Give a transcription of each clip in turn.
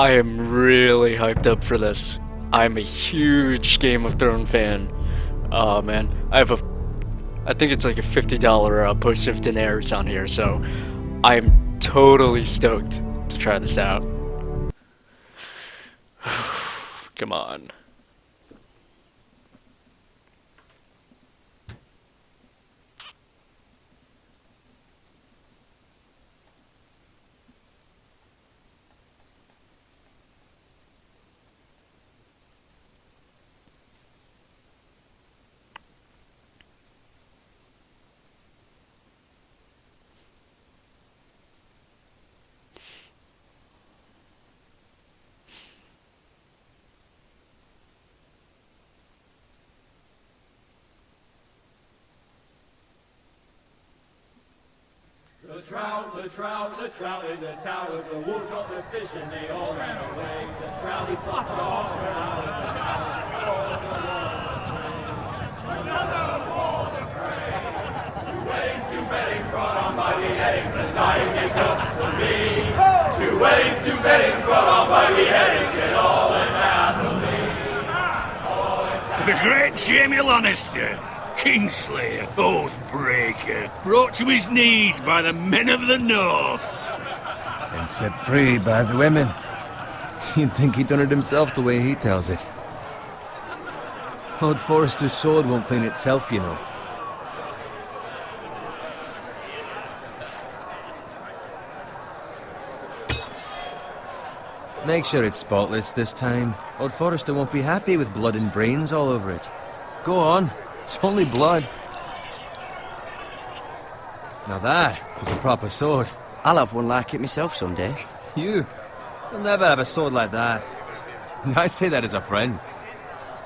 I am really hyped up for this. I'm a huge Game of Thrones fan. Oh man, I think it's like a $50 post of Daenerys on here, so I'm totally stoked to try this out. Come on. The trout in the towers, the wolves got the fish and they all ran away. The trout he fucked off for hours, another ball to prey. Two weddings brought on by beheadings, the dying make ups for me. Two weddings brought on by beheadings, get all that's asked of me. The great Jamie Lannister, Kingslayer, Oathbreaker, brought to his knees by the men of the North. And set free by the women. You'd think he'd done it himself the way he tells it. Lord Forrester's sword won't clean itself, you know. Make sure it's spotless this time. Lord Forrester won't be happy with blood and brains all over it. Go on. It's only blood. Now that is a proper sword. I'll have one like it myself someday. You'll never have a sword like that. I say that as a friend.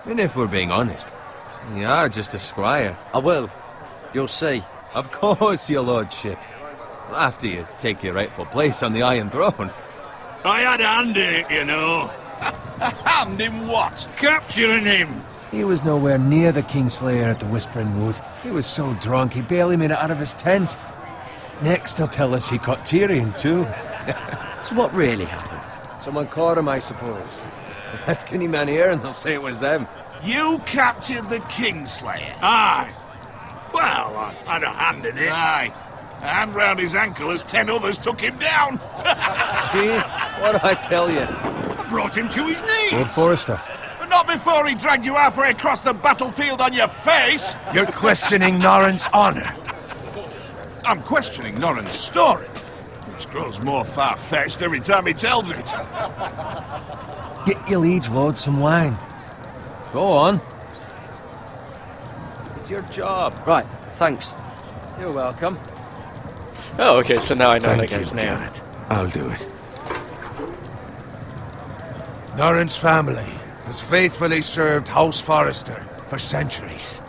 And if we're being honest, you are just a squire. I will. You'll see. Of course, your lordship. After you take your rightful place on the Iron Throne. I had a hand in it, you know. A hand in what? Capturing him. He was nowhere near the Kingslayer at the Whispering Wood. He was so drunk he barely made it out of his tent. Next he'll tell us he caught Tyrion too. So what really happened? Someone caught him, I suppose. Ask any man here and they'll say it was them. You captured the Kingslayer? Aye. Well, I had a hand in it. Aye. A hand round his ankle as 10 others took him down. See? What did I tell you? I brought him to his knees. Lord Forrester. But not before he dragged you halfway across the battlefield on your face. You're questioning Norrin's honor. I'm questioning Norrin's story, which grows more far-fetched every time he tells it. Get your liege lord some wine. Go on. It's your job. Right, thanks. You're welcome. Oh, okay, so now I know that guy's name. Garrett. I'll do it. Norrin's family has faithfully served House Forrester for centuries.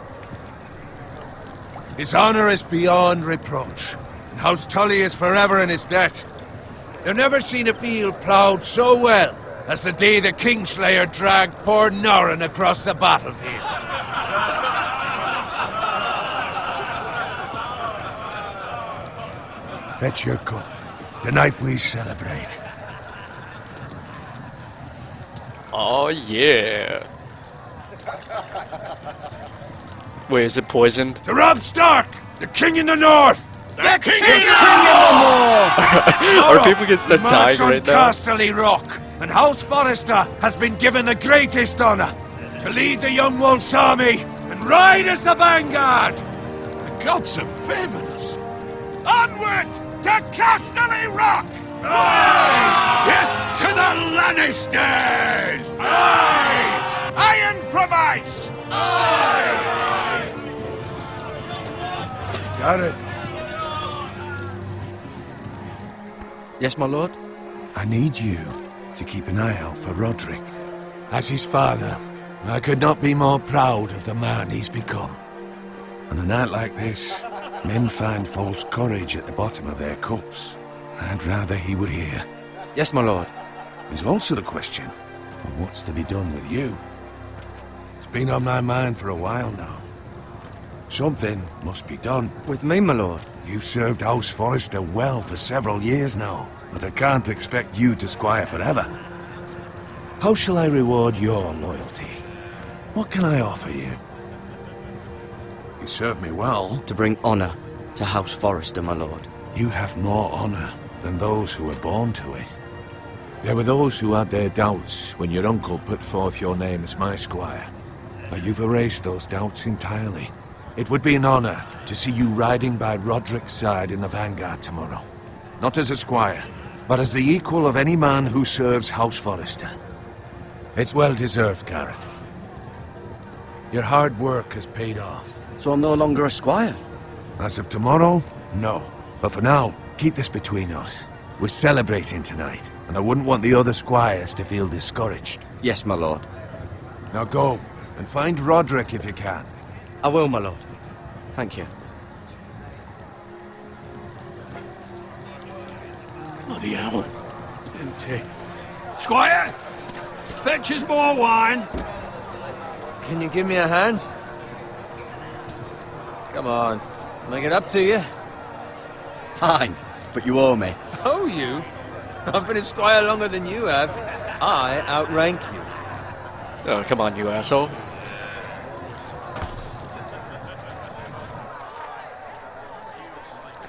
His honor is beyond reproach, and House Tully is forever in his debt. They've never seen a field ploughed so well as the day the Kingslayer dragged poor Norrin across the battlefield. Fetch your cup. Tonight we celebrate. Oh yeah. Wait, is it poisoned? To Robb Stark, the King in the North! The King in the North! Are people gonna start dying right now? Casterly Rock, and House Forrester has been given the greatest honor to lead the Young Wolf's army and ride as the vanguard! The gods have favored us. Onward to Casterly Rock! Aye! Death to the Lannisters! Aye! Iron from ice! Aye! Got it. Yes, my lord? I need you to keep an eye out for Roderick. As his father, I could not be more proud of the man he's become. On a night like this, men find false courage at the bottom of their cups. I'd rather he were here. Yes, my lord. There's also the question of what's to be done with you. It's been on my mind for a while now. Something must be done. With me, my lord? You've served House Forrester well for several years now, but I can't expect you to squire forever. How shall I reward your loyalty? What can I offer you? You served me well. To bring honor to House Forrester, my lord. You have more honor than those who were born to it. There were those who had their doubts when your uncle put forth your name as my squire. But you've erased those doubts entirely. It would be an honor to see you riding by Roderick's side in the vanguard tomorrow. Not as a squire, but as the equal of any man who serves House Forrester. It's well deserved, Garrett. Your hard work has paid off. So I'm no longer a squire? As of tomorrow, no. But for now, keep this between us. We're celebrating tonight, and I wouldn't want the other squires to feel discouraged. Yes, my lord. Now go, and find Roderick if you can. I will, my lord. Thank you. Bloody hell. Empty. Squire! Fetch us more wine. Can you give me a hand? Come on. Make it up to you. Fine, but you owe me. Oh, you? I've been a squire longer than you have. I outrank you. Oh, come on, you asshole.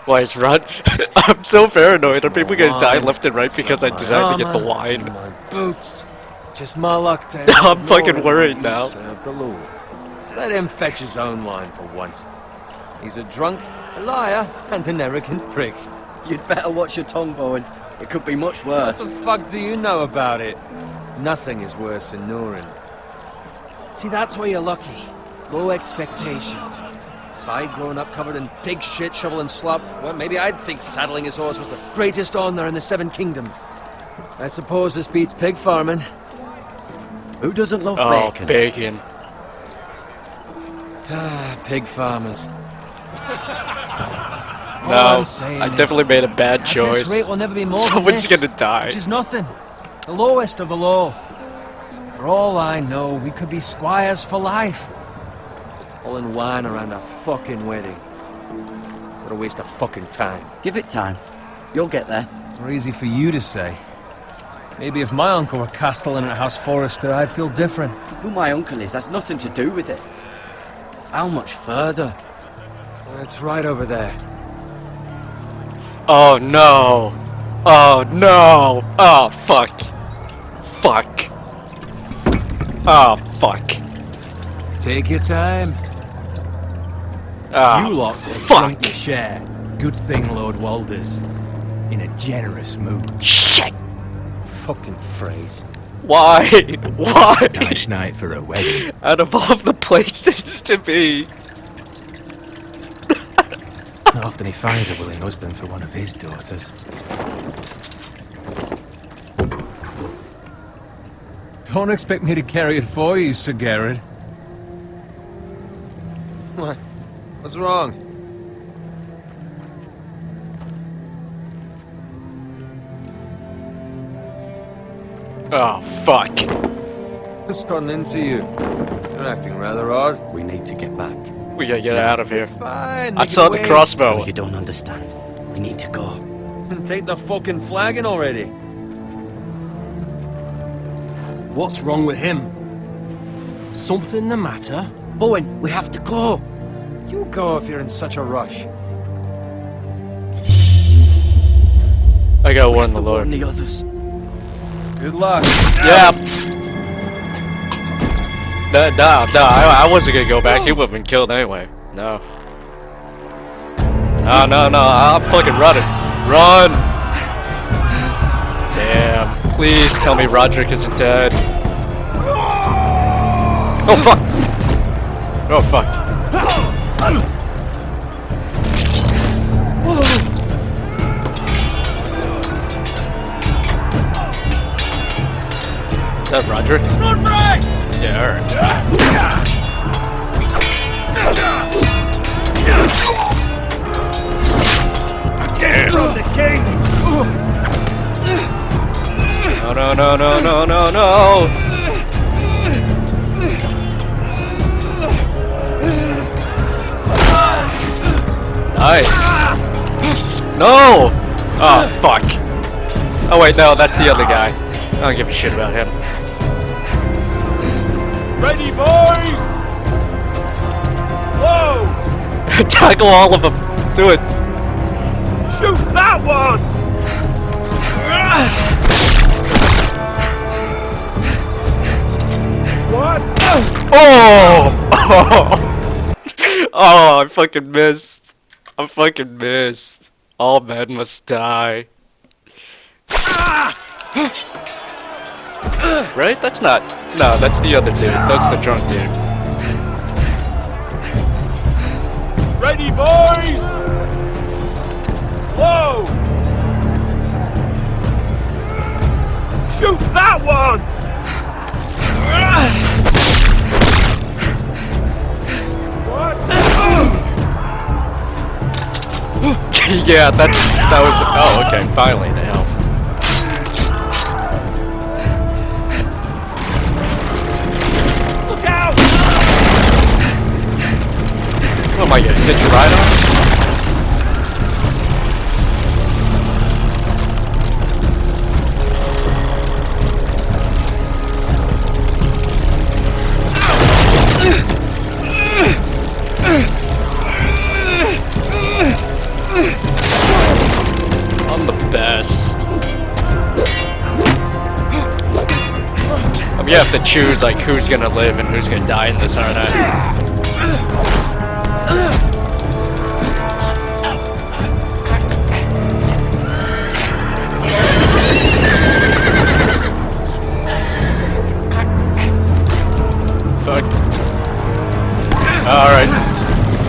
Why is Rod? I'm so paranoid. Are people gonna die left and right because I decided to get the wine? My boots. Just my luck to I'm fucking worried now. Serve the Lord. Let him fetch his own wine for once. He's a drunk, a liar, and an arrogant prick. You'd better watch your tongue, Bowen. It could be much worse. What the fuck do you know about it? Nothing is worse than Nurin. See, that's where you're lucky. Low expectations. If I'd grown up covered in pig shit, shovel and slop, well, maybe I'd think saddling his horse was the greatest honor in the Seven Kingdoms. I suppose this beats pig farming. Who doesn't love Oh, bacon? bacon. Ah, pig farmers. All No, I'm saying I is, definitely made a bad at choice. this rate, we'll never be more than Someone's this, gonna die. which is nothing. The lowest of the low. For all I know, we could be squires for life. All in wine around a fucking wedding. What a waste of fucking time. Give it time. You'll get there. More easy for you to say. Maybe if my uncle were castellan at House Forrester, I'd feel different. Who my uncle is has nothing to do with it. How much further? It's right over there. Oh no! Oh no! Oh fuck! Fuck! Oh fuck! Take your time. Ah, You lot have fuck! drunk your share. Good thing, Lord Walders. In a generous mood. Shit! Fucking phrase. Why? Why? Nice night for a wedding. Out of all the places to be. Not often he finds a willing husband for one of his daughters. Don't expect me to carry it for you, Sir Garrett. What? What's wrong? Oh fuck! What's gotten into you? You're acting rather odd. We need to get back. We gotta get out of here. Fine. I make saw it the away. crossbow. Oh, you don't understand. We need to go. And take the fucking flagon already. What's wrong with him? Something the matter? Bowen, we have to go. You go if you're in such a rush. I gotta We warn have the to warn Lord. the others. Good luck. Yeah. No, I wasn't gonna go back. He would have been killed anyway. No. No, I'm fucking running. Run! Damn. Please tell me Roderick isn't dead. Oh fuck! Oh fuck. Is that Roderick? Run, Frank! Yeah, alright. From the king! No. Nice. No! Oh, fuck. Oh wait, no, that's the other guy. I don't give a shit about him. Ready, boys! Whoa! Tackle all of them. Do it. Shoot that one! What? Oh! Oh, I fucking missed. I fucking missed. All men must die. Right? That's not. No, that's the other dude. That's the drunk dude. Ready, boys! Whoa! Shoot that one! What? Yeah, that was. Oh, okay. Finally, they help. Look out! What am I gonna hit your ride on? I'm the best. You have to choose like who's gonna live and who's gonna die in this, aren't I? Fuck. Alright.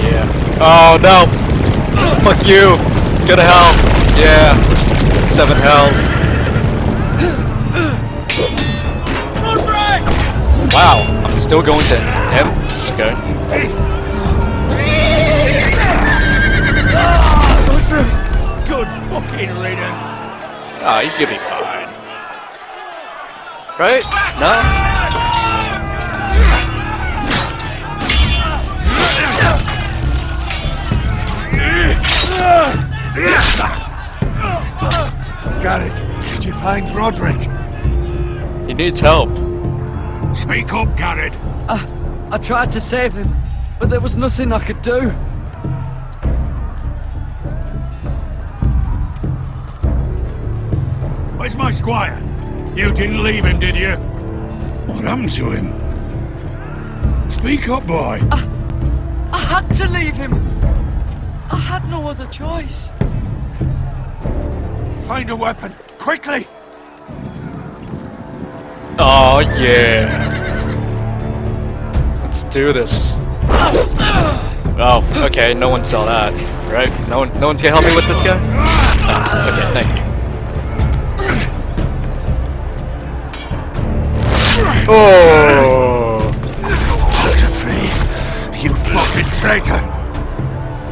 Yeah. Oh no! Fuck you! Go to hell! Yeah. 7 hells. Wow, I'm still going to him? Okay. Good fucking riddance. Ah, he's gonna be fine. Right? No? Garrett, did you find Roderick? He needs help. Speak up, Garrett. I tried to save him, but there was nothing I could do. Where's my squire? You didn't leave him, did you? What happened to him? Speak up, boy. I had to leave him. I had no other choice. Find a weapon, quickly! Oh yeah. Let's do this. Oh, okay, no one saw that, right? No one's gonna help me with this guy? Oh, okay, thank you. Oh! Walter Free, you fucking traitor!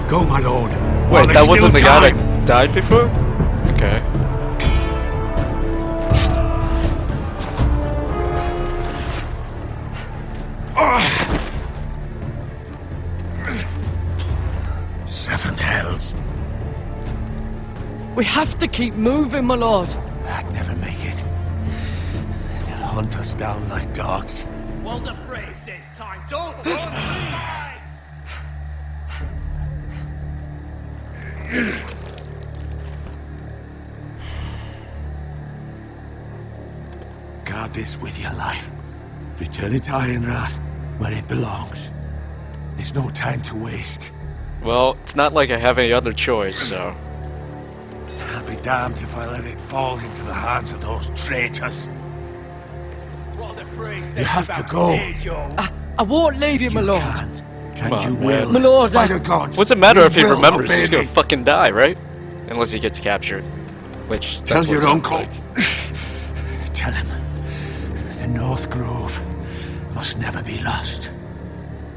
Go, my lord. Wait, that wasn't the guy that died before? Okay. Seven hells. We have to keep moving, my lord. I'd never make it. They'll hunt us down like dogs. Walter Frey says time to run. Guard this with your life. Return it to Ironrath, where it belongs. There's no time to waste. Well, it's not like I have any other choice, so... I'll be damned if I let it fall into the hands of those traitors. Walter Frey says You have to go. I won't leave you, my lord. Can. Come And on, you man. will. My lord, By the gods. What's it matter you if he will remembers? obey He's gonna me. fucking die, right? Unless he gets captured. Which, Tell that's what it your sounds uncle. like. Tell him. The North Grove must never be lost.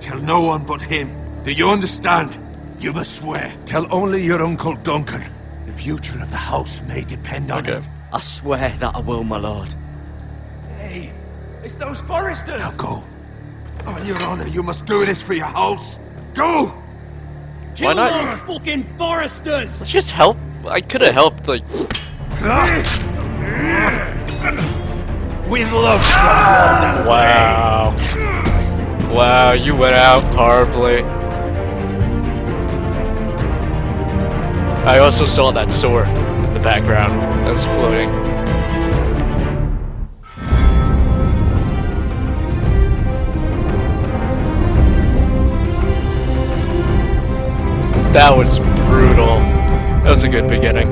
Tell no one but him. Do you understand? You must swear. Tell only your Uncle Duncan. The future of the house may depend on Okay. it. I swear that I will, my lord. Hey, it's those foresters. Now go. On your honor, you must do this for your house. Go! Why not? Those fucking foresters. Let's just help. I could have helped, like... With love from Walter Wow. Wow, you went out horribly. I also saw that sword in the background that was floating. That was brutal. That was a good beginning.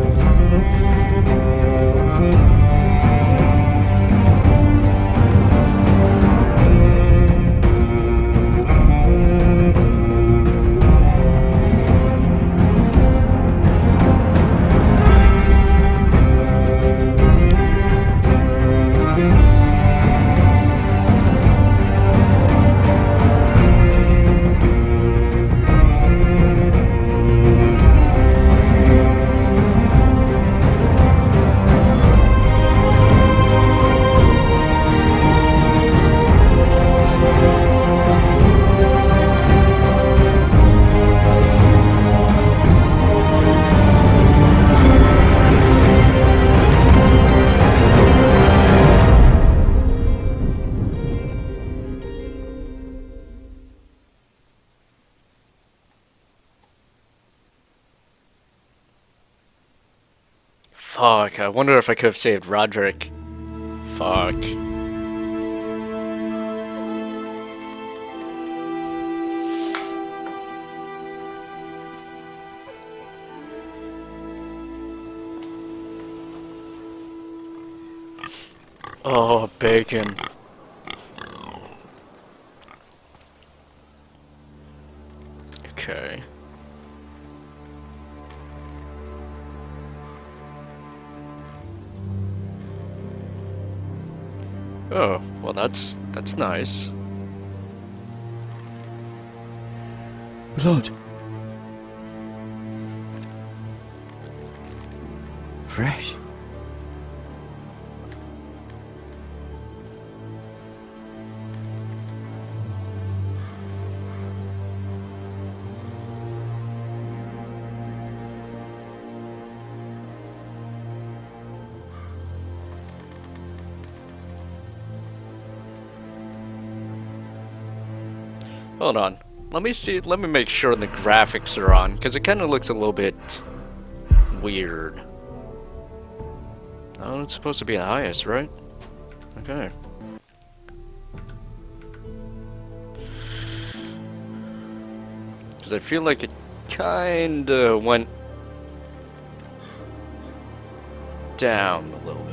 Fuck, I wonder if I could have saved Roderick. Fuck. Oh, bacon. Okay. Oh, well that's nice. Blood. Fresh. Hold on. Let me see. Let me make sure the graphics are on, because it kind of looks a little bit weird. Oh, it's supposed to be the highest, right? Okay. Because I feel like it kinda went down a little bit.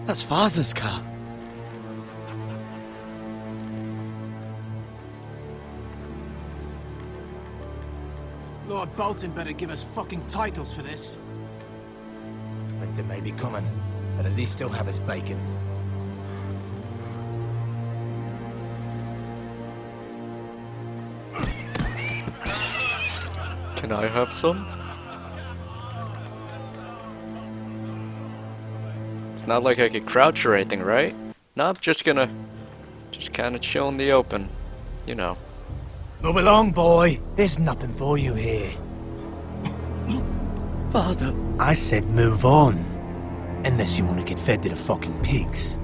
That's Father's car. Lord Bolton better give us fucking titles for this. Winter may be coming, but at least he'll have his bacon. Can I have some? It's not like I could crouch or anything, right? No, I'm just gonna kind of chill in the open, you know. Move along, boy. There's nothing for you here. Father. I said move on. Unless you want to get fed to the fucking pigs.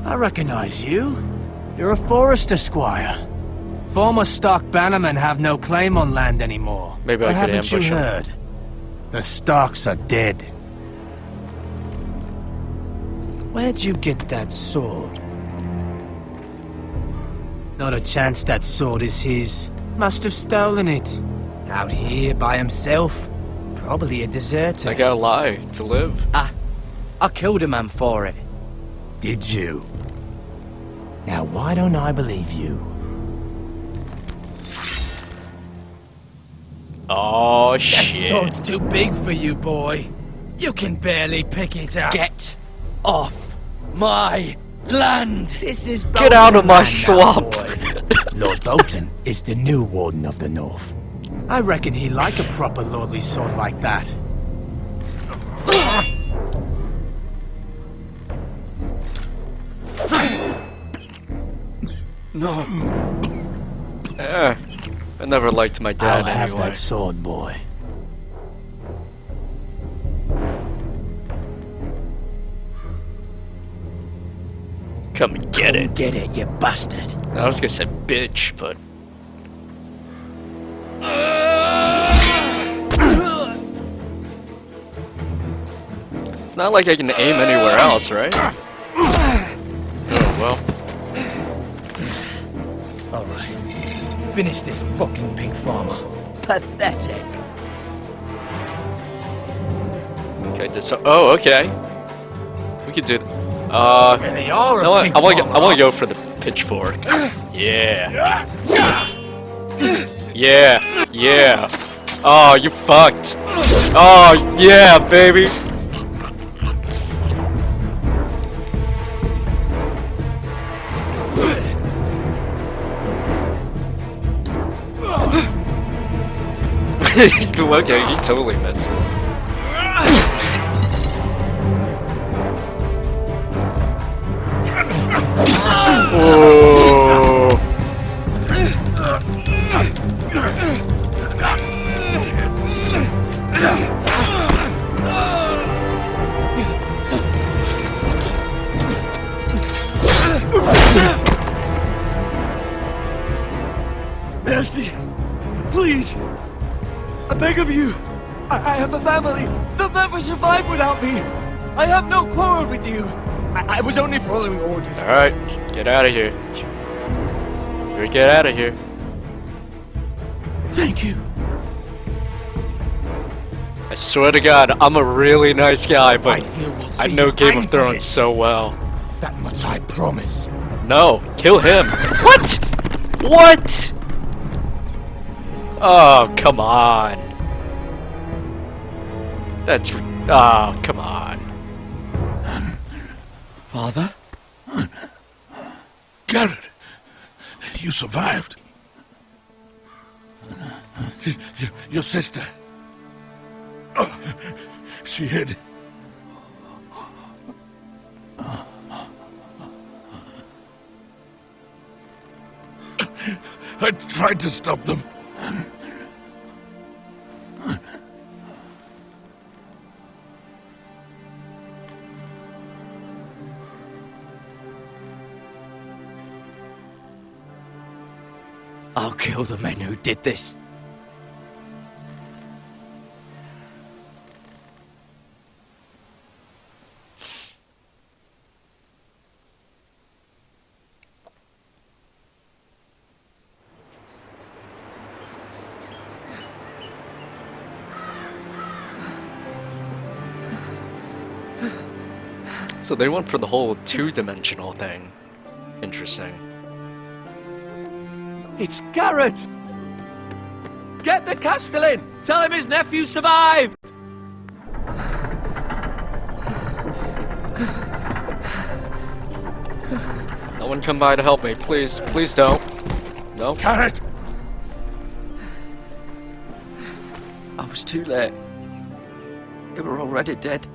I recognize you. You're a Forester squire. Former Stark bannermen have no claim on land anymore. Maybe I Or could haven't you ambush him. heard? The Starks are dead. Where'd you get that sword? Not a chance that sword is his. Must have stolen it. Out here by himself. Probably a deserter. I gotta lie to live. I killed a man for it. Did you? Now why don't I believe you? Oh That shit. sword's too big for you, boy. You can barely pick it up. Get off my land! This is Get out of Bolton my land now, swamp. boy. Lord Bolton is the new Warden of the North. I reckon he like a proper lordly sword like that. No. I never liked my dad I'll have anyway. that sword, boy. Come and get it. Get it, you bastard. I was gonna say bitch, but it's not like I can aim anywhere else, right? Oh well. Alright. Finish this fucking pig farmer. Pathetic. Okay, oh, okay. We could do. Really are You know what? a pig I farmer, want to go for the pitchfork. Yeah. Yeah. Yeah. Oh, you fucked. Oh, yeah, baby. Okay, he totally missed. Oh. Mercy! Please! I beg of you! I have a family! They'll never survive without me! I have no quarrel with you! I was only following orders. Alright, get out of here. Get out of here. Thank you. I swear to God, I'm a really nice guy, but Right here we'll I see know you Game hang of for Thrones this. so well. That much I promise. No, kill him. What? What? Oh, come on. That's... Oh, come on. Father? Garrett, you survived. Your sister. Oh, she hid. I tried to stop them. I'll kill the men who did this. So they went for the whole two-dimensional thing. Interesting. It's Garrett! Get the Castellan! Tell him his nephew survived! No one come by to help me, please. Please don't. No? Garrett! I was too late. They were already dead.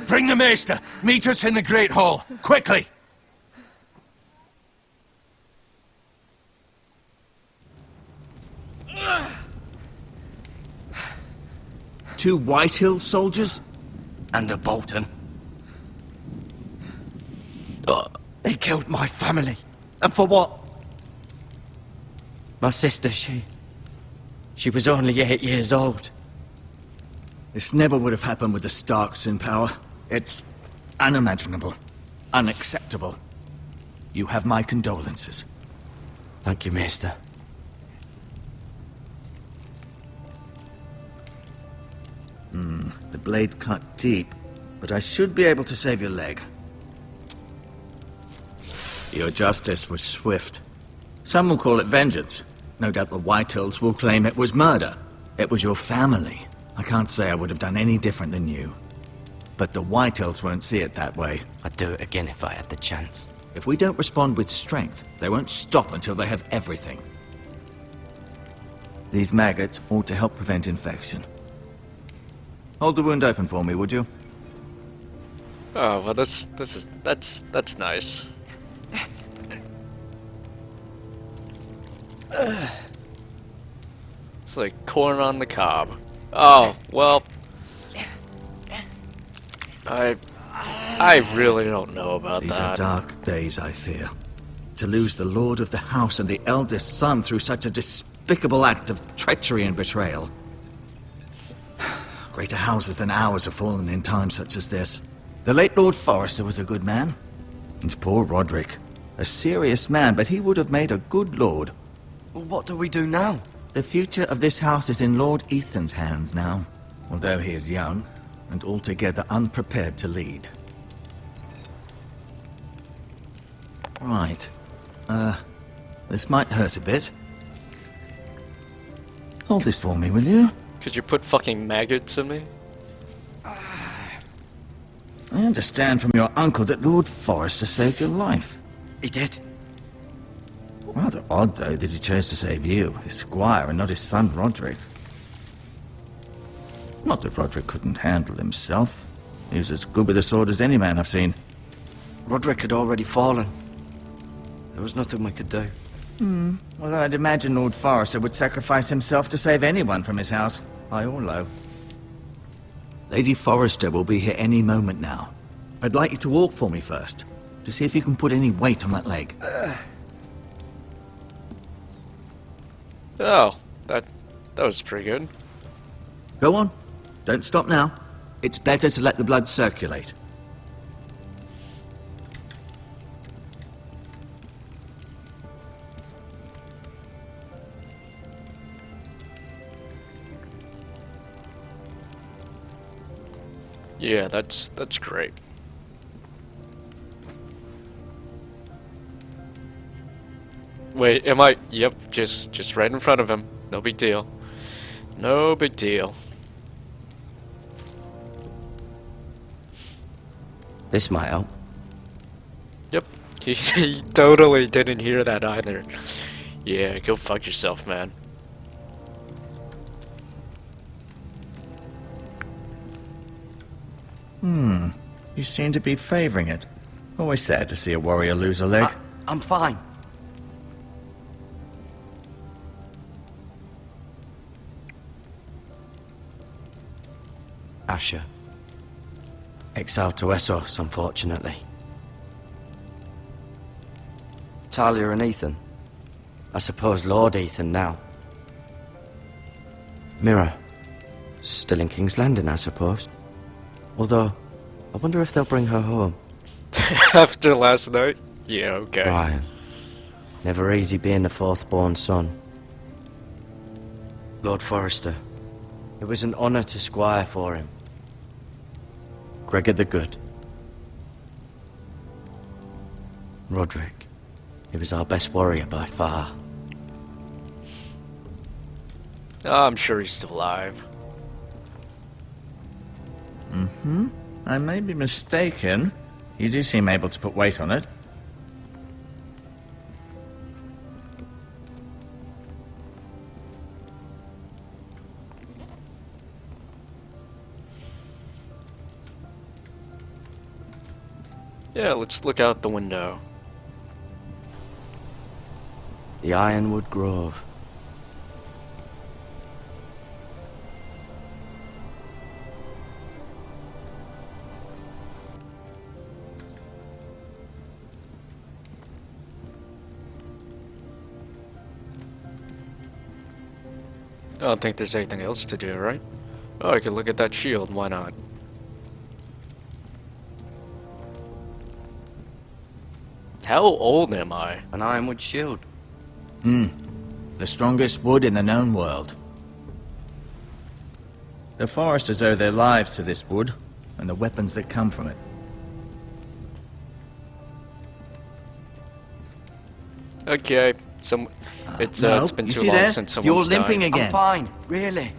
Bring the maester! Meet us in the Great Hall! Quickly! Two Whitehill soldiers? And a Bolton. They killed my family. And for what? My sister, she was only 8 years old. This never would have happened with the Starks in power. It's unimaginable. Unacceptable. You have my condolences. Thank you, Maester. The blade cut deep, but I should be able to save your leg. Your justice was swift. Some will call it vengeance. No doubt the Whitehills will claim it was murder. It was your family. I can't say I would have done any different than you. But the Whitehills won't see it that way. I'd do it again if I had the chance. If we don't respond with strength, they won't stop until they have everything. These maggots ought to help prevent infection. Hold the wound open for me, would you? Oh well, that's nice. It's like corn on the cob. Oh, well. I really don't know about These are that. dark days, I fear. To lose the lord of the house and the eldest son through such a despicable act of treachery and betrayal. Greater houses than ours have fallen in times such as this. The late Lord Forrester was a good man. And poor Roderick. A serious man, but he would have made a good lord. Well, what do we do now? The future of this house is in Lord Ethan's hands now, although he is young and altogether unprepared to lead. Right. This might hurt a bit. Hold this for me, will you? Could you put fucking maggots in me? I understand from your uncle that Lord Forrester saved your life. He did. Rather odd, though, that he chose to save you, his squire, and not his son Roderick. Not that Roderick couldn't handle himself. He was as good with a sword as any man I've seen. Roderick had already fallen. There was nothing we could do. Well, I'd imagine Lord Forrester would sacrifice himself to save anyone from his house, high or low. Lady Forrester will be here any moment now. I'd like you to walk for me first, to see if you can put any weight on that leg. Oh, that was pretty good. Go on. Don't stop now. It's better to let the blood circulate. Yeah, that's great. Wait, am I? Yep, just right in front of him. No big deal. No big deal. This might help. Yep, he totally didn't hear that either. Yeah, go fuck yourself, man. You seem to be favoring it. Always sad to see a warrior lose a leg. I'm fine. Asher. Exiled to Essos, unfortunately. Talia and Ethan. I suppose Lord Ethan now. Mira. Still in King's Landing, I suppose. Although, I wonder if they'll bring her home. After last night? Yeah, okay. Brian. Never easy being the fourth-born son. Lord Forrester. It was an honor to squire for him. Gregor the Good. Roderick. He was our best warrior by far. Oh, I'm sure he's still alive. I may be mistaken. You do seem able to put weight on it. Yeah, let's look out the window. The Ironwood Grove. I don't think there's anything else to do, right? Oh, I could look at that shield, why not? How old am I? An Ironwood shield. The strongest wood in the known world. The foresters owe their lives to this wood, and the weapons that come from it. Okay, it's been you too see long there? since You're someone's limping died. again. I'm fine, really.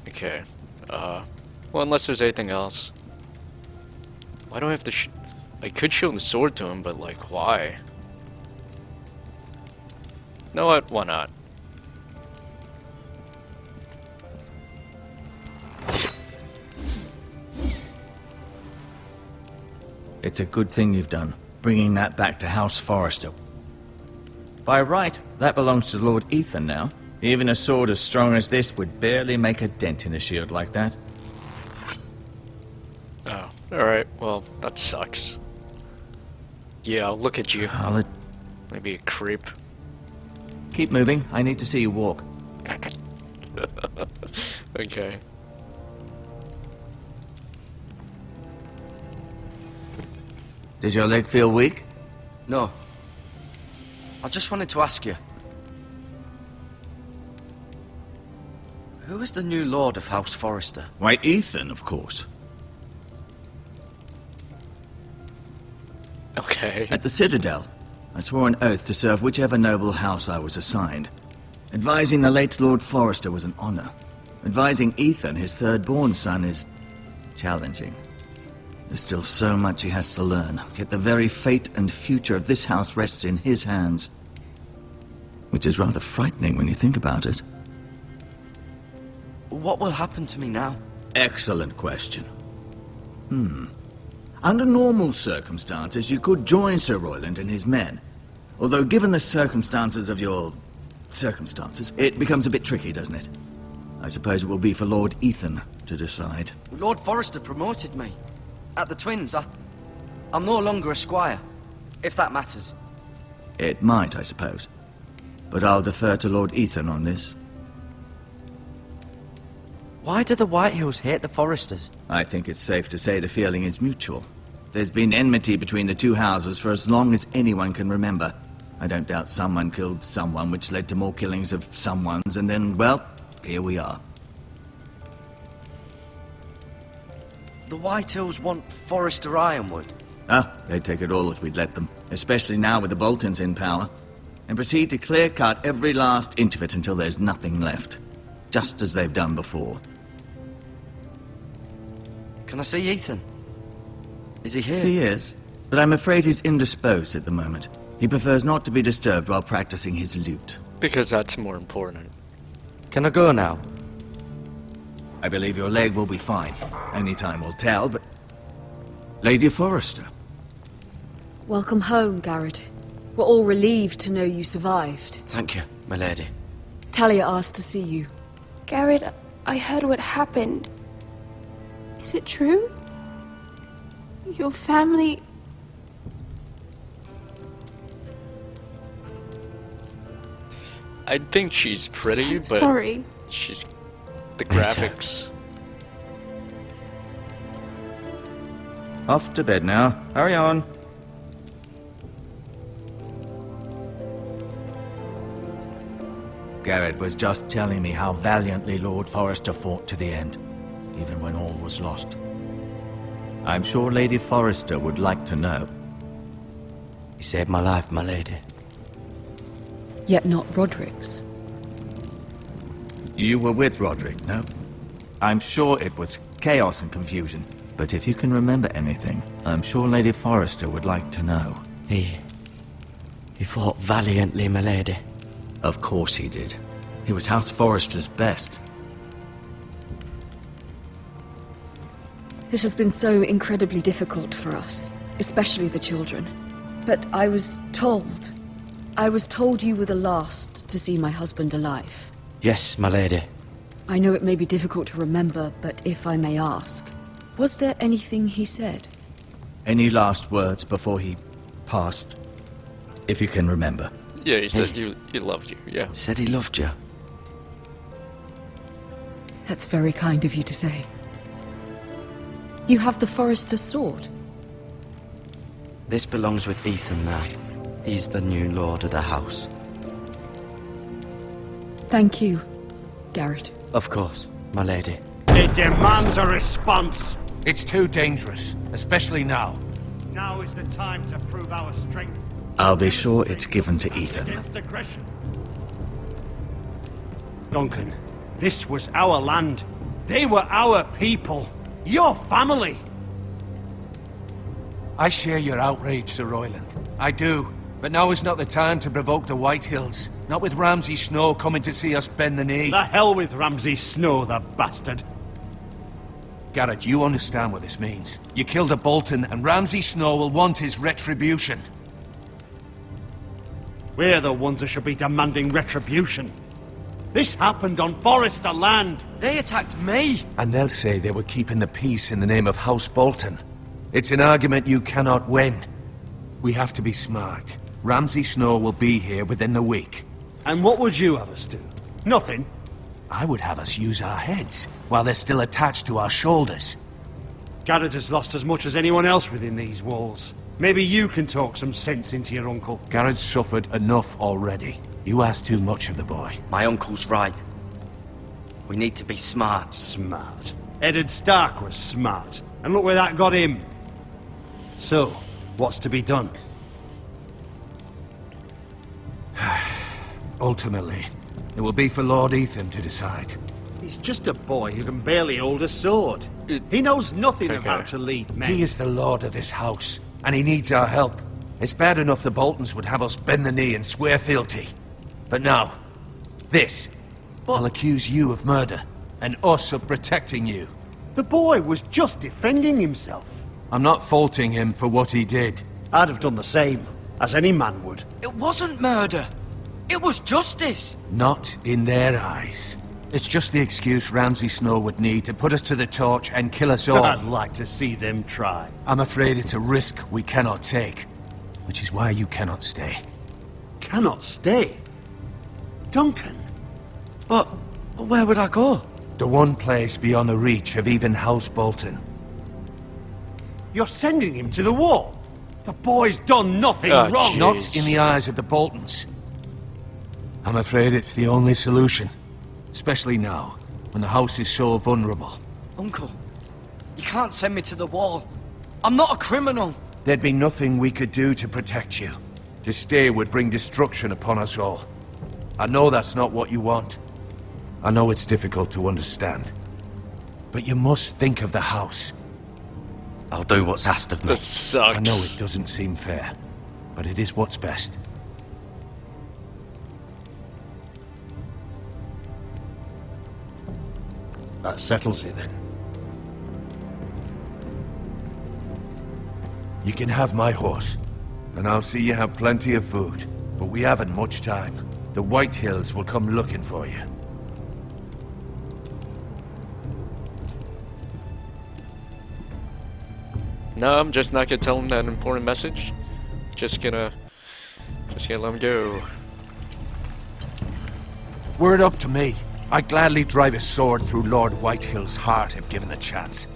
Okay, well, unless there's anything else. Why do I have to I could show the sword to him, but like, why? You know what? Why not? It's a good thing you've done, bringing that back to House Forrester. By right, that belongs to Lord Ethan now. Even a sword as strong as this would barely make a dent in a shield like that. Oh, alright, well, that sucks. Yeah, I'll look at you. Maybe a creep. Keep moving. I need to see you walk. Okay. Does your leg feel weak? No. I just wanted to ask you. Who is the new Lord of House Forrester? Why, Ethan, of course. Okay. At the Citadel, I swore an oath to serve whichever noble house I was assigned. Advising the late Lord Forrester was an honor. Advising Ethan, his third-born son, is challenging. There's still so much he has to learn, yet the very fate and future of this house rests in his hands. Which is rather frightening when you think about it. What will happen to me now? Excellent question. Under normal circumstances, you could join Sir Royland and his men. Although given the circumstances of your... circumstances, it becomes a bit tricky, doesn't it? I suppose it will be for Lord Ethan to decide. Lord Forrester promoted me. At the Twins, I'm no longer a squire, if that matters. It might, I suppose. But I'll defer to Lord Ethan on this. Why do the Whitehills hate the Forresters? I think it's safe to say the feeling is mutual. There's been enmity between the two houses for as long as anyone can remember. I don't doubt someone killed someone, which led to more killings of someones, and then, well, here we are. The Whitehills want Forrester Ironwood. They'd take it all if we'd let them. Especially now with the Boltons in power. And proceed to clear-cut every last inch of it until there's nothing left. Just as they've done before. Can I see Ethan? Is he here? He is, but I'm afraid he's indisposed at the moment. He prefers not to be disturbed while practicing his lute. Because that's more important. Can I go now? I believe your leg will be fine. Only time will tell, but... Lady Forrester. Welcome home, Garrett. We're all relieved to know you survived. Thank you, my lady. Talia asked to see you. Garrett, I heard what happened. Is it true? Your family... I think she's pretty, but... Sorry. She's... the graphics... Off to bed now. Hurry on. Garrett was just telling me how valiantly Lord Forrester fought to the end, even when all was lost. I'm sure Lady Forrester would like to know. He saved my life, my lady. Yet not Roderick's. You were with Roderick, no? I'm sure it was chaos and confusion, but if you can remember anything, I'm sure Lady Forrester would like to know. He fought valiantly, my lady. Of course he did. He was House Forrester's best. This has been so incredibly difficult for us, especially the children. But I was told you were the last to see my husband alive. Yes, my lady. I know it may be difficult to remember, but if I may ask, was there anything he said? Any last words before he passed? If you can remember. Yeah, he said he loved you, yeah. Said he loved you. That's very kind of you to say. You have the Forrester's sword. This belongs with Ethan now. He's the new lord of the house. Thank you, Garrett. Of course, my lady. It demands a response. It's too dangerous, especially now. Now is the time to prove our strength. I'll be sure it's given to Ethan. Against aggression. Duncan, this was our land. They were our people. Your family. I share your outrage, Sir Royland. I do. But now is not the time to provoke the Whitehills. Not with Ramsay Snow coming to see us bend the knee. The hell with Ramsay Snow, the bastard. Garrett, you understand what this means. You killed a Bolton, and Ramsay Snow will want his retribution. We're the ones that should be demanding retribution. This happened on Forester land. They attacked me! And they'll say they were keeping the peace in the name of House Bolton. It's an argument you cannot win. We have to be smart. Ramsay Snow will be here within the week. And what would you have us do? Nothing. I would have us use our heads, while they're still attached to our shoulders. Garrett has lost as much as anyone else within these walls. Maybe you can talk some sense into your uncle. Garrett's suffered enough already. You ask too much of the boy. My uncle's right. We need to be smart. Smart. Eddard Stark was smart. And look where that got him. So, what's to be done? Ultimately, it will be for Lord Ethan to decide. He's just a boy who can barely hold a sword. He knows nothing of how to lead men. He is the lord of this house, and he needs our help. It's bad enough the Boltons would have us bend the knee and swear fealty. But now, this. I'll accuse you of murder, and us of protecting you. The boy was just defending himself. I'm not faulting him for what he did. I'd have done the same, as any man would. It wasn't murder. It was justice. Not in their eyes. It's just the excuse Ramsay Snow would need to put us to the torch and kill us all. I'd like to see them try. I'm afraid it's a risk we cannot take, which is why you cannot stay. Cannot stay? Duncan? But where would I go? The one place beyond the reach of even House Bolton. You're sending him to the wall? The boy's done nothing wrong. Not in the eyes of the Boltons. I'm afraid it's the only solution. Especially now, when the house is so vulnerable. Uncle, you can't send me to the wall. I'm not a criminal. There'd be nothing we could do to protect you. To stay would bring destruction upon us all. I know that's not what you want. I know it's difficult to understand. But you must think of the house. I'll do what's asked of me. This sucks. I know it doesn't seem fair, but it is what's best. That settles it then. You can have my horse, and I'll see you have plenty of food. But we haven't much time. The White Hills will come looking for you. No, I'm just not gonna tell him that important message. Just gonna let him go. Were it up to me, I'd gladly drive a sword through Lord Whitehill's heart if given a chance.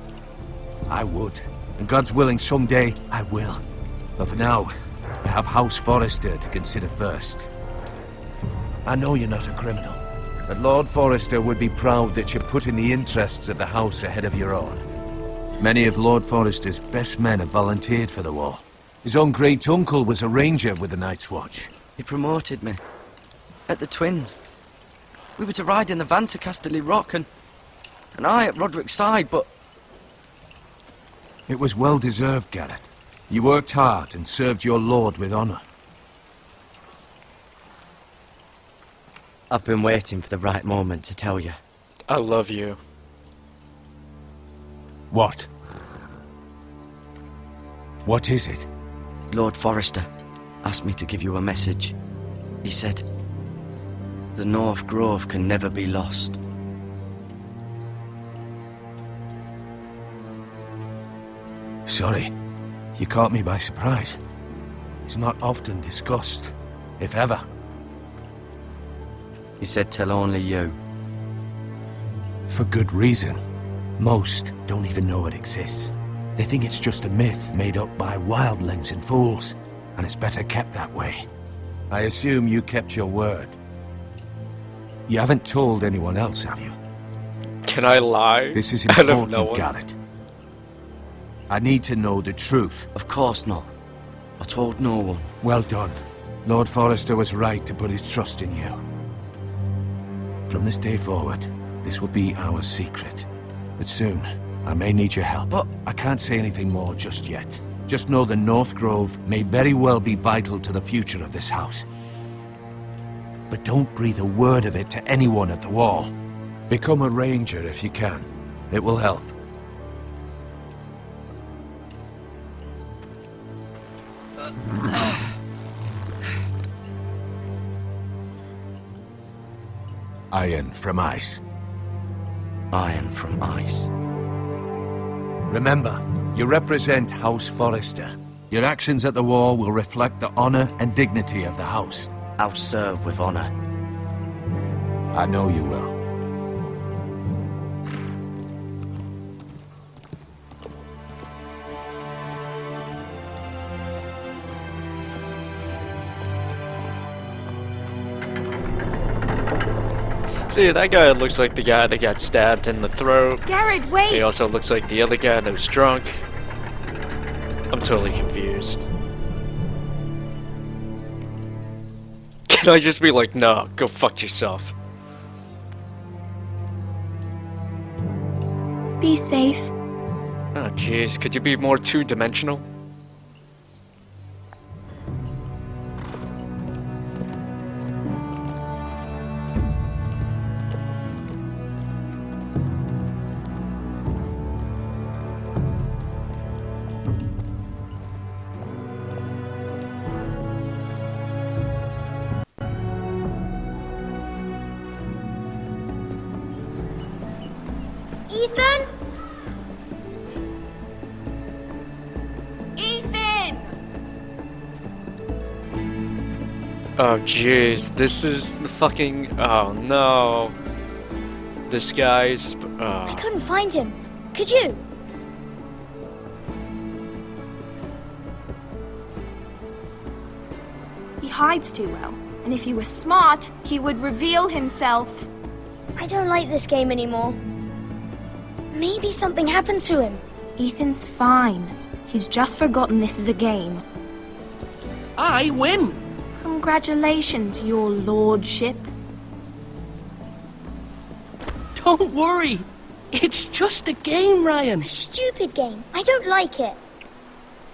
I would. And God's willing, someday I will. But for now, I have House Forrester to consider first. I know you're not a criminal, but Lord Forrester would be proud that you're putting the interests of the house ahead of your own. Many of Lord Forrester's best men have volunteered for the war. His own great-uncle was a ranger with the Night's Watch. He promoted me. At the Twins. We were to ride in the van to Casterly Rock, and I at Roderick's side, but... It was well-deserved, Garrett. You worked hard and served your lord with honor. I've been waiting for the right moment to tell you. I love you. What? What is it? Lord Forrester asked me to give you a message. He said, the North Grove can never be lost. Sorry, you caught me by surprise. It's not often discussed, if ever. He said tell only you. For good reason. Most don't even know it exists. They think it's just a myth made up by wildlings and fools, and it's better kept that way. I assume you kept your word. You haven't told anyone else, have you? Can I lie? This is out of important, no one? Garrett. I need to know the truth. Of course not. I told no one. Well done. Lord Forrester was right to put his trust in you. From this day forward, this will be our secret. But soon, I may need your help. But I can't say anything more just yet. Just know the North Grove may very well be vital to the future of this house. But don't breathe a word of it to anyone at the wall. Become a ranger if you can. It will help. Iron from ice. Iron from ice. Remember, you represent House Forrester. Your actions at the war will reflect the honor and dignity of the house. I'll serve with honor. I know you will. See, that guy looks like the guy that got stabbed in the throat. Garrett, wait! He also looks like the other guy that was drunk. I'm totally confused. Can I just be like, no, go fuck yourself? Be safe. Oh jeez, could you be more two-dimensional? Ethan? Ethan! Oh jeez, this is the fucking... oh no. This guy's... I couldn't find him. Could you? He hides too well, and if he were smart, he would reveal himself. I don't like this game anymore. Maybe something happened to him. Ethan's fine. He's just forgotten this is a game. I win! Congratulations, your lordship. Don't worry. It's just a game, Ryan. A stupid game. I don't like it.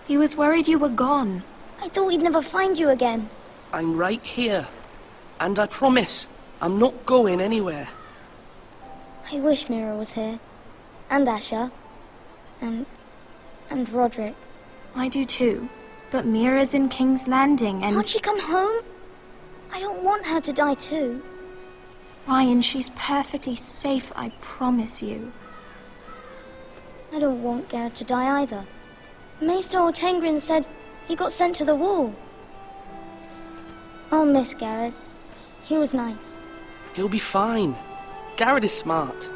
He was worried you were gone. I thought we'd never find you again. I'm right here. And I promise, I'm not going anywhere. I wish Mira was here. And Asher. And Roderick. I do too. But Mira's in King's Landing and... Can't she come home? I don't want her to die too. Ryan, she's perfectly safe, I promise you. I don't want Garrett to die either. Maester Ortengrin said he got sent to the wall. I'll miss Garrett. He was nice. He'll be fine. Garrett is smart.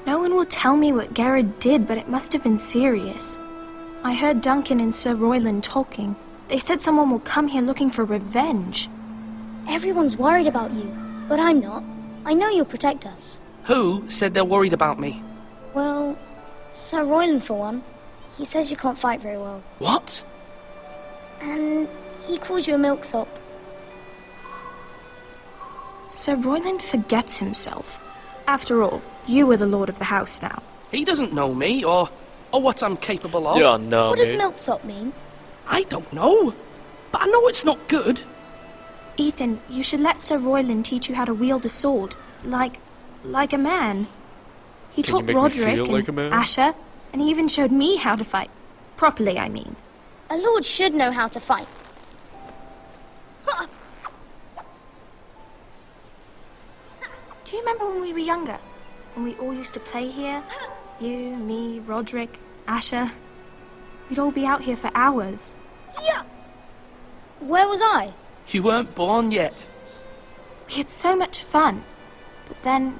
No one will tell me what Garrett did, but it must have been serious. I heard Duncan and Sir Royland talking. They said someone will come here looking for revenge. Everyone's worried about you, but I'm not. I know you'll protect us. Who said they're worried about me? Well, Sir Royland for one. He says you can't fight very well. What? And he calls you a milksop. Sir Royland forgets himself. After all, you are the lord of the house now. He doesn't know me, or what I'm capable of. Yeah, no, what does milksop mean? I don't know, but I know it's not good. Ethan, you should let Sir Royland teach you how to wield a sword, like a man. He Can taught you make me Roderick feel and like a man? Asher, and he even showed me how to fight. Properly, I mean. A lord should know how to fight. Do you remember when we were younger? When we all used to play here? You, me, Roderick, Asher. We'd all be out here for hours. Yeah. Where was I? You weren't born yet. We had so much fun. But then,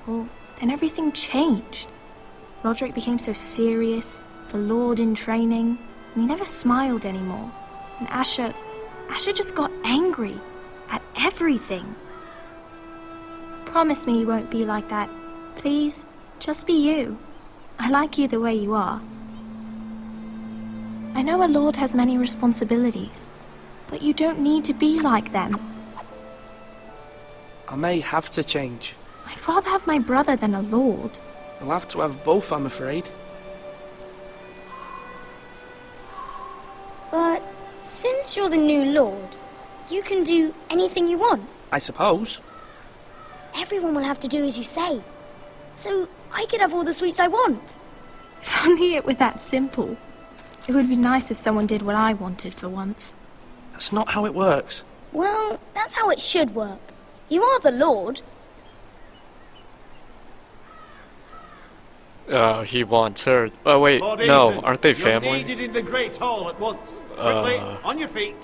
well, then everything changed. Roderick became so serious, the Lord in training, and he never smiled anymore. And Asher just got angry at everything. Promise me you won't be like that. Please, just be you. I like you the way you are. I know a lord has many responsibilities, but you don't need to be like them. I may have to change. I'd rather have my brother than a lord. I'll have to have both, I'm afraid. But since you're the new lord, you can do anything you want. I suppose. Everyone will have to do as you say. So I could have all the sweets I want. If only it were that simple. It would be nice if someone did what I wanted for once. That's not how it works. Well, that's how it should work. You are the lord. He wants her. Oh wait, Lord no, Ethan, aren't they you're family? needed in the Great Hall at once. Quickly, on your feet.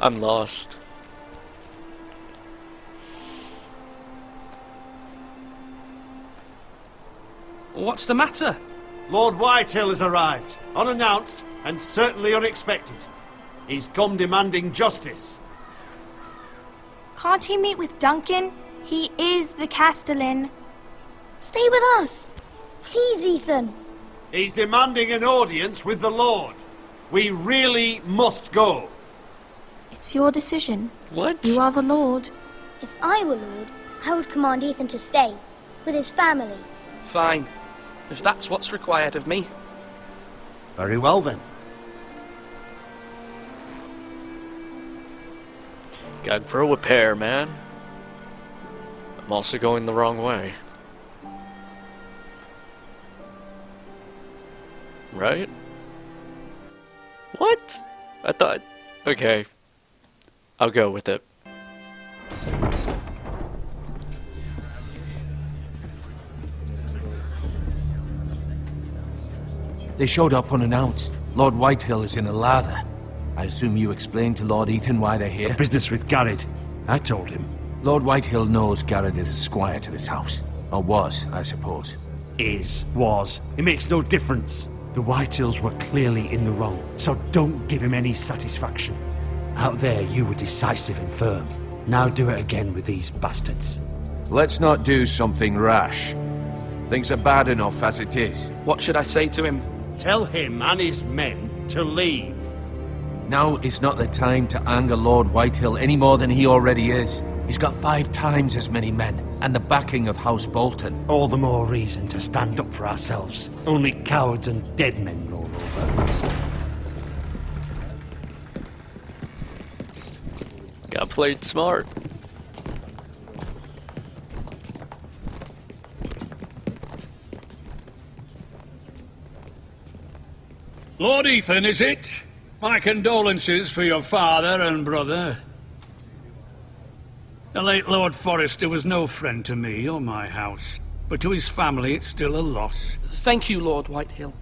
I'm lost. What's the matter? Lord Whitehill has arrived, unannounced and certainly unexpected. He's come demanding justice. Can't he meet with Duncan? He is the Castellan. Stay with us. Please, Ethan. He's demanding an audience with the Lord. We really must go. It's your decision. What? You are the Lord. If I were Lord, I would command Ethan to stay, with his family. Fine. If that's what's required of me. Very well then. Gotta grow a pair, man. I'm also going the wrong way. Right? What? I thought... Okay. I'll go with it. They showed up unannounced. Lord Whitehill is in a lather. I assume you explained to Lord Ethan why they're here? Business with Garrett. I told him. Lord Whitehill knows Garrett is a squire to this house. Or was, I suppose. Was. It makes no difference. The Whitehills were clearly in the wrong, so don't give him any satisfaction. Out there, you were decisive and firm. Now do it again with these bastards. Let's not do something rash. Things are bad enough as it is. What should I say to him? Tell him and his men to leave. Now is not the time to anger Lord Whitehill any more than he already is. He's got 5 times as many men, and the backing of House Bolton. All the more reason to stand up for ourselves. Only cowards and dead men roll over. Got played smart. Lord Ethan, is it? My condolences for your father and brother. The late Lord Forrester was no friend to me or my house, but to his family it's still a loss. Thank you, Lord Whitehill.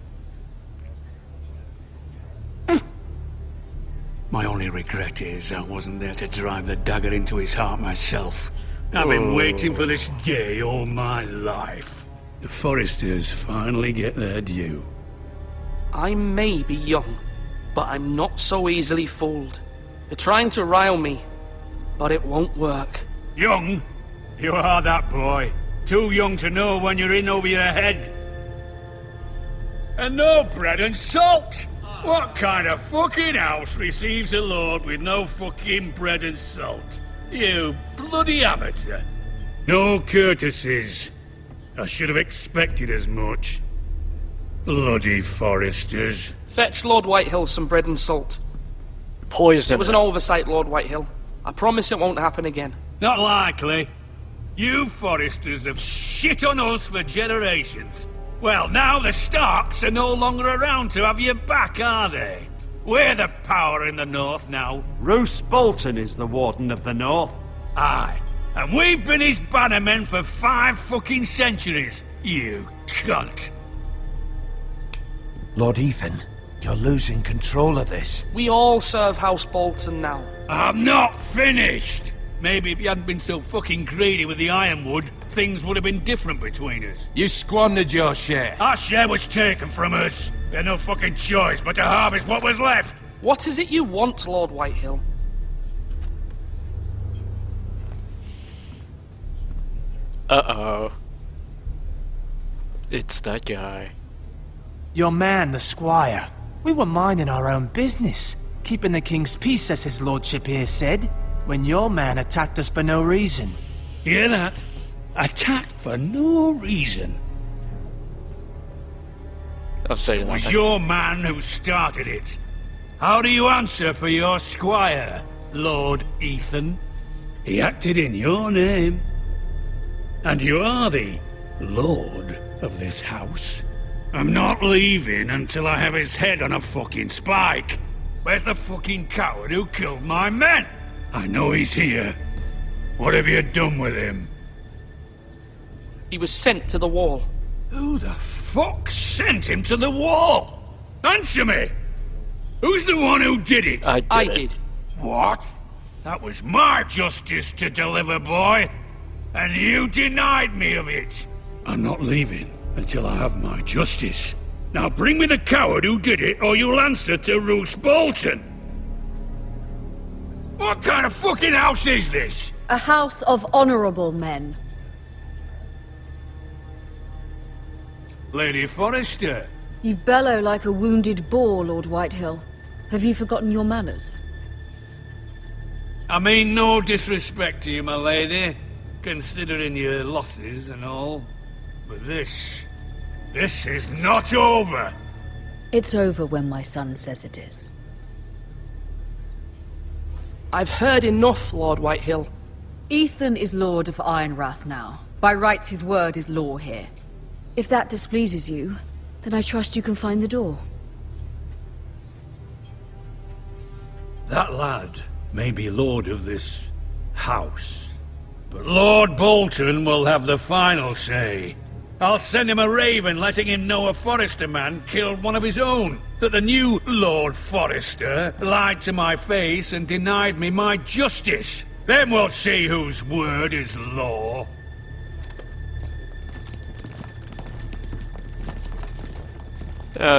My only regret is I wasn't there to drive the dagger into his heart myself. I've been waiting for this day all my life. The Forresters finally get their due. I may be young, but I'm not so easily fooled. You're trying to rile me, but it won't work. Young? You are that boy. Too young to know when you're in over your head. And no bread and salt! What kind of fucking house receives a lord with no fucking bread and salt? You bloody amateur. No courtesies. I should have expected as much. Bloody Forresters. Fetch Lord Whitehill some bread and salt. Poison. It was an oversight, Lord Whitehill. I promise it won't happen again. Not likely. You Forresters have shit on us for generations. Well, now the Starks are no longer around to have your back, are they? We're the power in the north now. Roose Bolton is the Warden of the North. Aye. And we've been his bannermen for 5 fucking centuries. You cunt. Lord Ethan, you're losing control of this. We all serve House Bolton now. I'm not finished. Maybe if you hadn't been so fucking greedy with the ironwood, things would have been different between us. You squandered your share. Our share was taken from us. We had no fucking choice but to harvest what was left. What is it you want, Lord Whitehill? Uh-oh. It's that guy. Your man, the squire. We were minding our own business, keeping the king's peace, as his lordship here said, when your man attacked us for no reason. Hear that? Attacked for no reason. I'll say It was nothing. your man who started it. How do you answer for your squire, Lord Ethan? He acted in your name. And you are the lord of this house. I'm not leaving until I have his head on a fucking spike. Where's the fucking coward who killed my men? I know he's here. What have you done with him? He was sent to the wall. Who the fuck sent him to the wall? Answer me! Who's the one who did it? I did. What? That was my justice to deliver, boy. And you denied me of it. I'm not leaving until I have my justice. Now bring me the coward who did it, or you'll answer to Roose Bolton. What kind of fucking house is this? A house of honorable men. Lady Forrester. You bellow like a wounded boar, Lord Whitehill. Have you forgotten your manners? I mean no disrespect to you, my lady, considering your losses and all. But this is not over. It's over when my son says it is. I've heard enough, Lord Whitehill. Ethan is Lord of Ironrath now. By rights, his word is law here. If that displeases you, then I trust you can find the door. That lad may be lord of this house, but Lord Bolton will have the final say. I'll send him a raven letting him know a Forrester man killed one of his own. That the new Lord Forrester lied to my face and denied me my justice. Then we'll see whose word is law.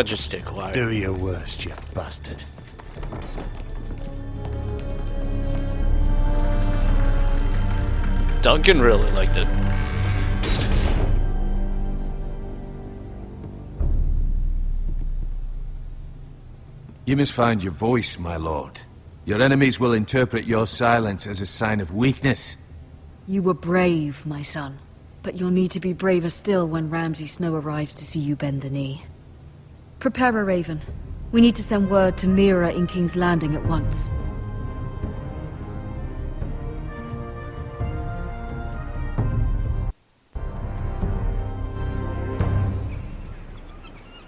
Just stay quiet. Do your worst, you bastard. Duncan really liked it. You must find your voice, my lord. Your enemies will interpret your silence as a sign of weakness. You were brave, my son. But you'll need to be braver still when Ramsay Snow arrives to see you bend the knee. Prepare a raven. We need to send word to Mira in King's Landing at once.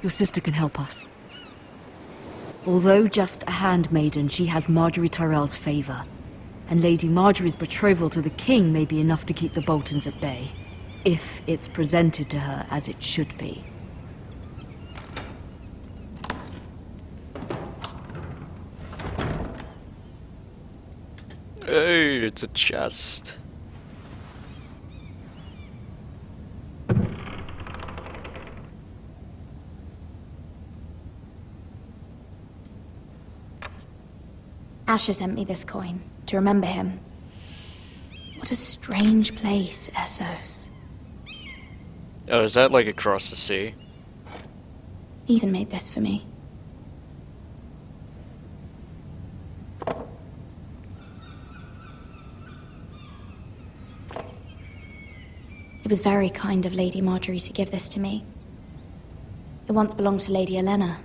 Your sister can help us. Although just a handmaiden, she has Marjorie Tyrell's favor. And Lady Marjorie's betrothal to the king may be enough to keep the Boltons at bay. If it's presented to her as it should be. Hey, it's a chest. Asher sent me this coin, to remember him. What a strange place, Essos. Oh, is that like across the sea? Ethan made this for me. It was very kind of Lady Marjorie to give this to me. It once belonged to Lady Elena.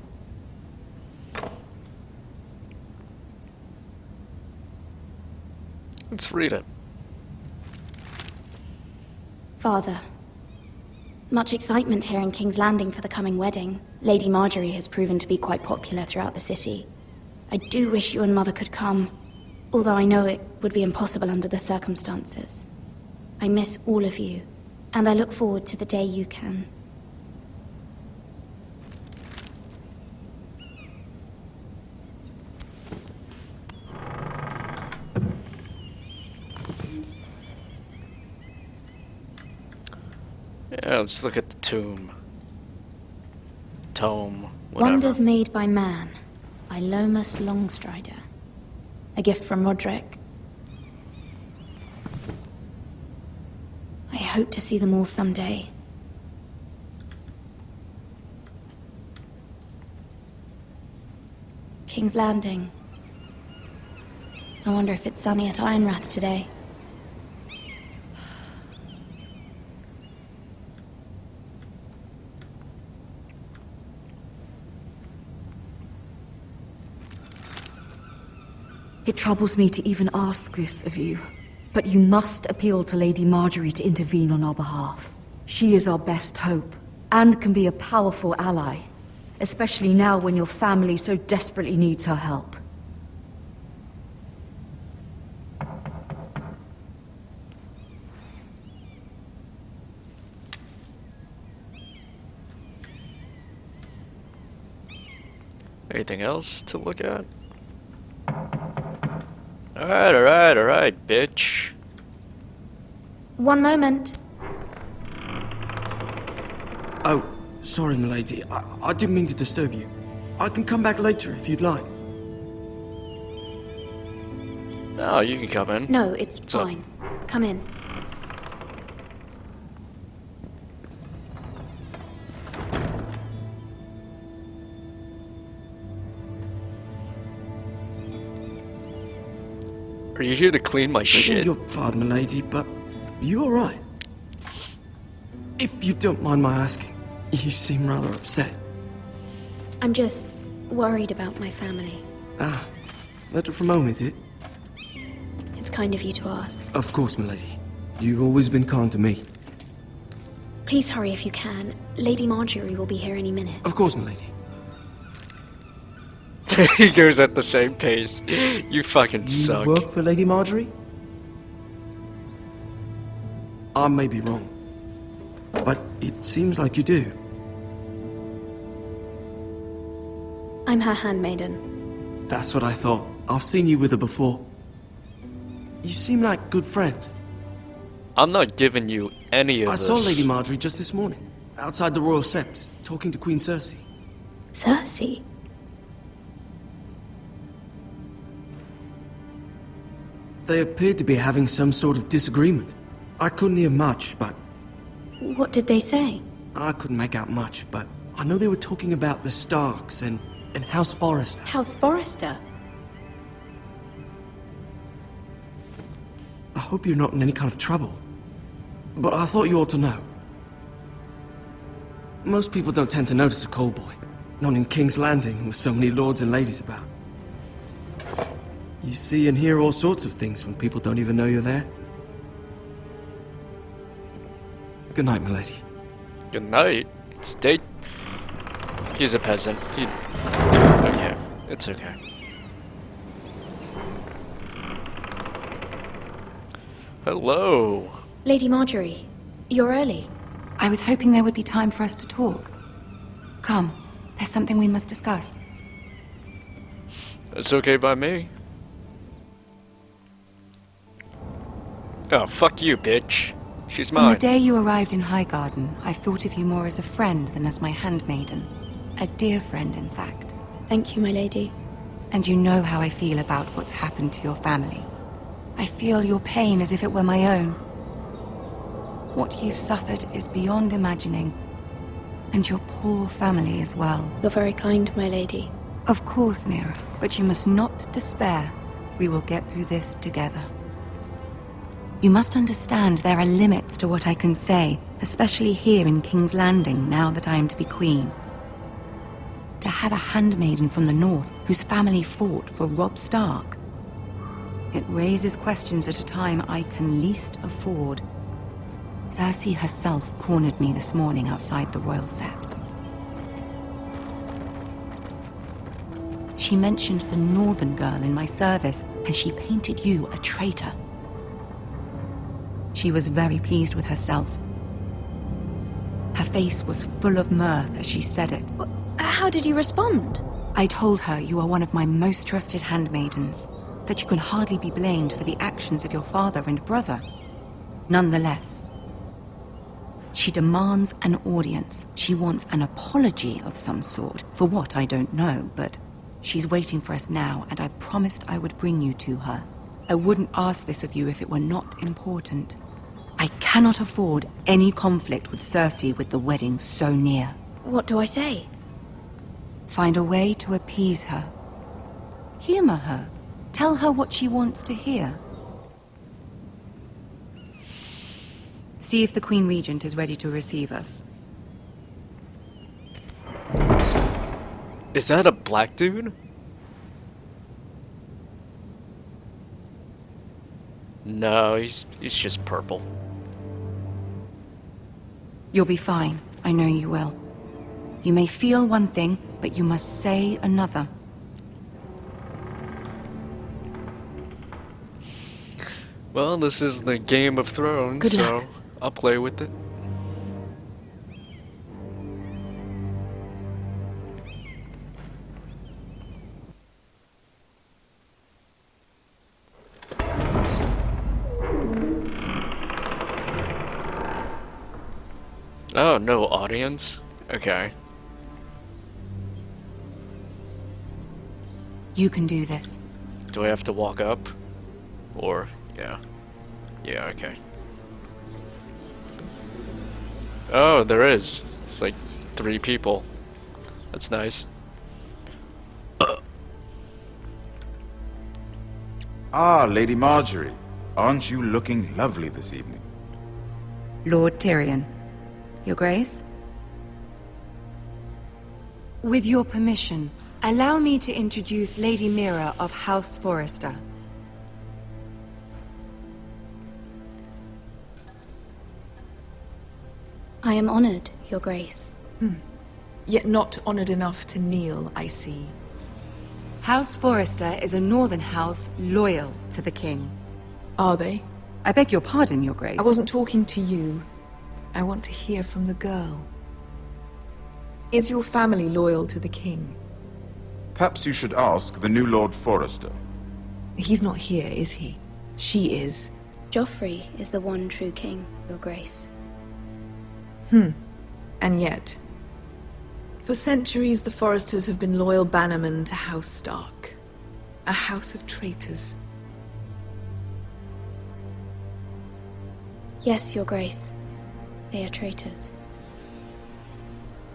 Let's read it. Father, much excitement here in King's Landing for the coming wedding. Lady Marjorie has proven to be quite popular throughout the city. I do wish you and Mother could come, although I know it would be impossible under the circumstances. I miss all of you, and I look forward to the day you can. Yeah, let's look at the tomb. Tome, whatever. Wonders made by man, by Lomas Longstrider. A gift from Roderick. I hope to see them all someday. King's Landing. I wonder if it's sunny at Ironrath today. It troubles me to even ask this of you, but you must appeal to Lady Marjorie to intervene on our behalf. She is our best hope, and can be a powerful ally, especially now when your family so desperately needs her help. Anything else to look at? Alright, bitch. One moment. Oh, sorry, milady. I didn't mean to disturb you. I can come back later if you'd like. No, you can come in. No, it's What's up? fine. Come in. Are you here to clean my Begging shit? your pardon, milady, but you alright? If you don't mind my asking, you seem rather upset. I'm just worried about my family. Ah, letter from home, is it? It's kind of you to ask. Of course, milady. You've always been kind to me. Please hurry if you can. Lady Marjorie will be here any minute. Of course, milady. He goes at the same pace. You fucking suck. You work for Lady Marjorie? I may be wrong, but it seems like you do. I'm her handmaiden. That's what I thought. I've seen you with her before. You seem like good friends. I'm not giving you any of I this. saw Lady Marjorie just this morning, outside the Royal Sept, talking to Queen Cersei. Cersei? They appeared to be having some sort of disagreement. I couldn't hear much, but... What did they say? I couldn't make out much, but I know they were talking about the Starks and House Forrester. House Forrester? I hope you're not in any kind of trouble. But I thought you ought to know. Most people don't tend to notice a call boy. Not in King's Landing with so many lords and ladies about. You see and hear all sorts of things when people don't even know you're there. Good night, milady. Good night. Stay. He's a peasant. Okay, it's okay. Hello. Lady Marjorie, you're early. I was hoping there would be time for us to talk. Come, there's something we must discuss. It's okay by me. Oh, fuck you, bitch. She's From mine. the day you arrived in Highgarden, I've thought of you more as a friend than as my handmaiden. A dear friend, in fact. Thank you, my lady. And you know how I feel about what's happened to your family. I feel your pain as if it were my own. What you've suffered is beyond imagining. And your poor family as well. You're very kind, my lady. Of course, Mira, but you must not despair. We will get through this together. You must understand there are limits to what I can say, especially here in King's Landing, now that I am to be queen. To have a handmaiden from the north whose family fought for Robb Stark. It raises questions at a time I can least afford. Cersei herself cornered me this morning outside the Royal Sept. She mentioned the northern girl in my service, and she painted you a traitor. She was very pleased with herself. Her face was full of mirth as she said it. How did you respond? I told her you are one of my most trusted handmaidens, that you can hardly be blamed for the actions of your father and brother. Nonetheless, she demands an audience. She wants an apology of some sort, for what I don't know, but she's waiting for us now, and I promised I would bring you to her. I wouldn't ask this of you if it were not important. I cannot afford any conflict with Cersei with the wedding so near. What do I say? Find a way to appease her. Humor her. Tell her what she wants to hear. See if the Queen Regent is ready to receive us. Is that a black dude? No, he's just purple. You'll be fine. I know you will. You may feel one thing, but you must say another. Well, this is the Game of Thrones, Good so luck. I'll play with it. Oh, no audience? Okay. You can do this. Do I have to walk up? Or, yeah. Yeah, okay. Oh, there is. It's like 3 people. That's nice. Ah, Lady Marjorie. Aren't you looking lovely this evening? Lord Tyrion. Your Grace? With your permission, allow me to introduce Lady Mira of House Forrester. I am honored, Your Grace. Yet not honored enough to kneel, I see. House Forrester is a northern house loyal to the king. Are they? I beg your pardon, Your Grace. I wasn't talking to you. I want to hear from the girl. Is your family loyal to the king? Perhaps you should ask the new Lord Forrester. He's not here, is he? She is. Joffrey is the one true king, Your Grace. And yet... For centuries, the Forresters have been loyal bannermen to House Stark. A house of traitors. Yes, Your Grace. They are traitors.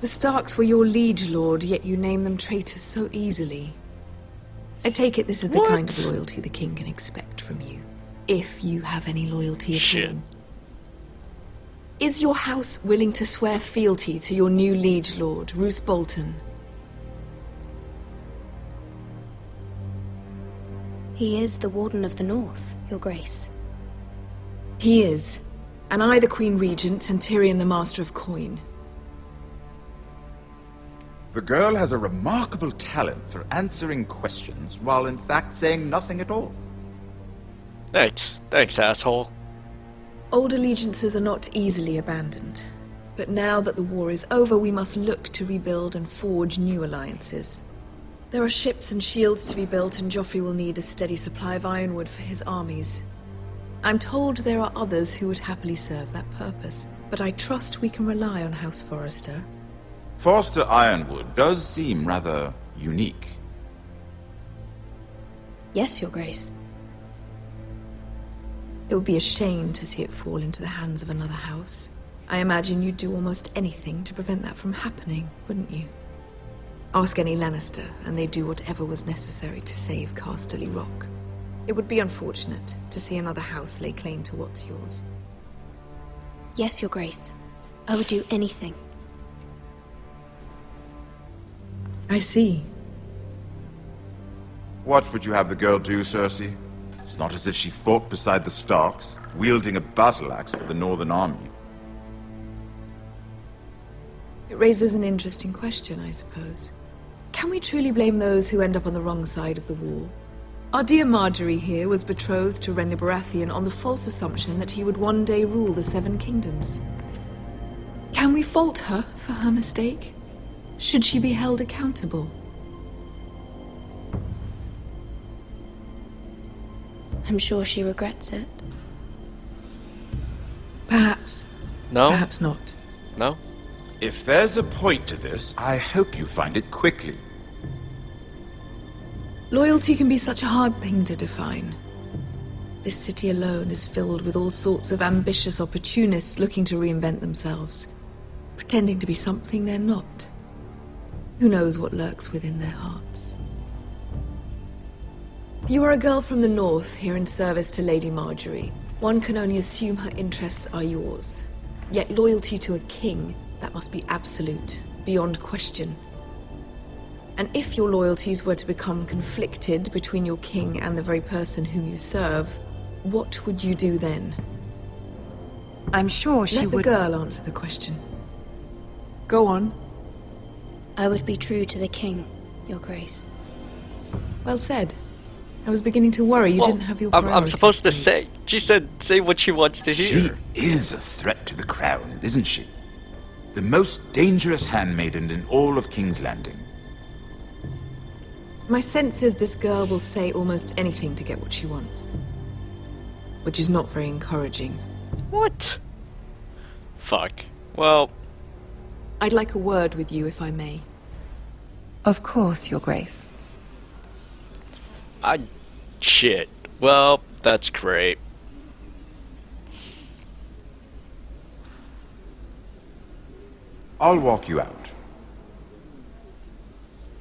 The Starks were your liege lord, yet you name them traitors so easily. I take it this is the kind of loyalty the king can expect from you. If you have any loyalty at all. Is your house willing to swear fealty to your new liege lord, Roose Bolton? He is the Warden of the North, Your Grace. He is. And I the Queen Regent and Tyrion the Master of Coin. The girl has a remarkable talent for answering questions while in fact saying nothing at all. Thanks, asshole. Old allegiances are not easily abandoned. But now that the war is over, we must look to rebuild and forge new alliances. There are ships and shields to be built, and Joffrey will need a steady supply of ironwood for his armies. I'm told there are others who would happily serve that purpose, but I trust we can rely on House Forrester. Forster Ironwood does seem rather unique. Yes, Your Grace. It would be a shame to see it fall into the hands of another house. I imagine you'd do almost anything to prevent that from happening, wouldn't you? Ask any Lannister, and they'd do whatever was necessary to save Casterly Rock. It would be unfortunate to see another house lay claim to what's yours. Yes, Your Grace. I would do anything. I see. What would you have the girl do, Cersei? It's not as if she fought beside the Starks, wielding a battle axe for the Northern Army. It raises an interesting question, I suppose. Can we truly blame those who end up on the wrong side of the war? Our dear Marjorie here was betrothed to Renly Baratheon on the false assumption that he would one day rule the Seven Kingdoms. Can we fault her for her mistake? Should she be held accountable? I'm sure she regrets it. Perhaps. No? Perhaps not. No? If there's a point to this, I hope you find it quickly. Loyalty can be such a hard thing to define. This city alone is filled with all sorts of ambitious opportunists looking to reinvent themselves, pretending to be something they're not. Who knows what lurks within their hearts? You are a girl from the north, here in service to Lady Marjorie. One can only assume her interests are yours. Yet loyalty to a king, that must be absolute, beyond question. And if your loyalties were to become conflicted between your king and the very person whom you serve, what would you do then? I'm sure she would... Let the girl answer the question. Go on. I would be true to the king, Your Grace. Well said. I was beginning to worry you didn't have your priorities I'm supposed to say. She said, say what she wants to hear. She is a threat to the crown, isn't she? The most dangerous handmaiden in all of King's Landing. My sense is this girl will say almost anything to get what she wants. Which is not very encouraging. What? Fuck. Well, I'd like a word with you, if I may. Of course, Your Grace. Shit. Well, that's great. I'll walk you out.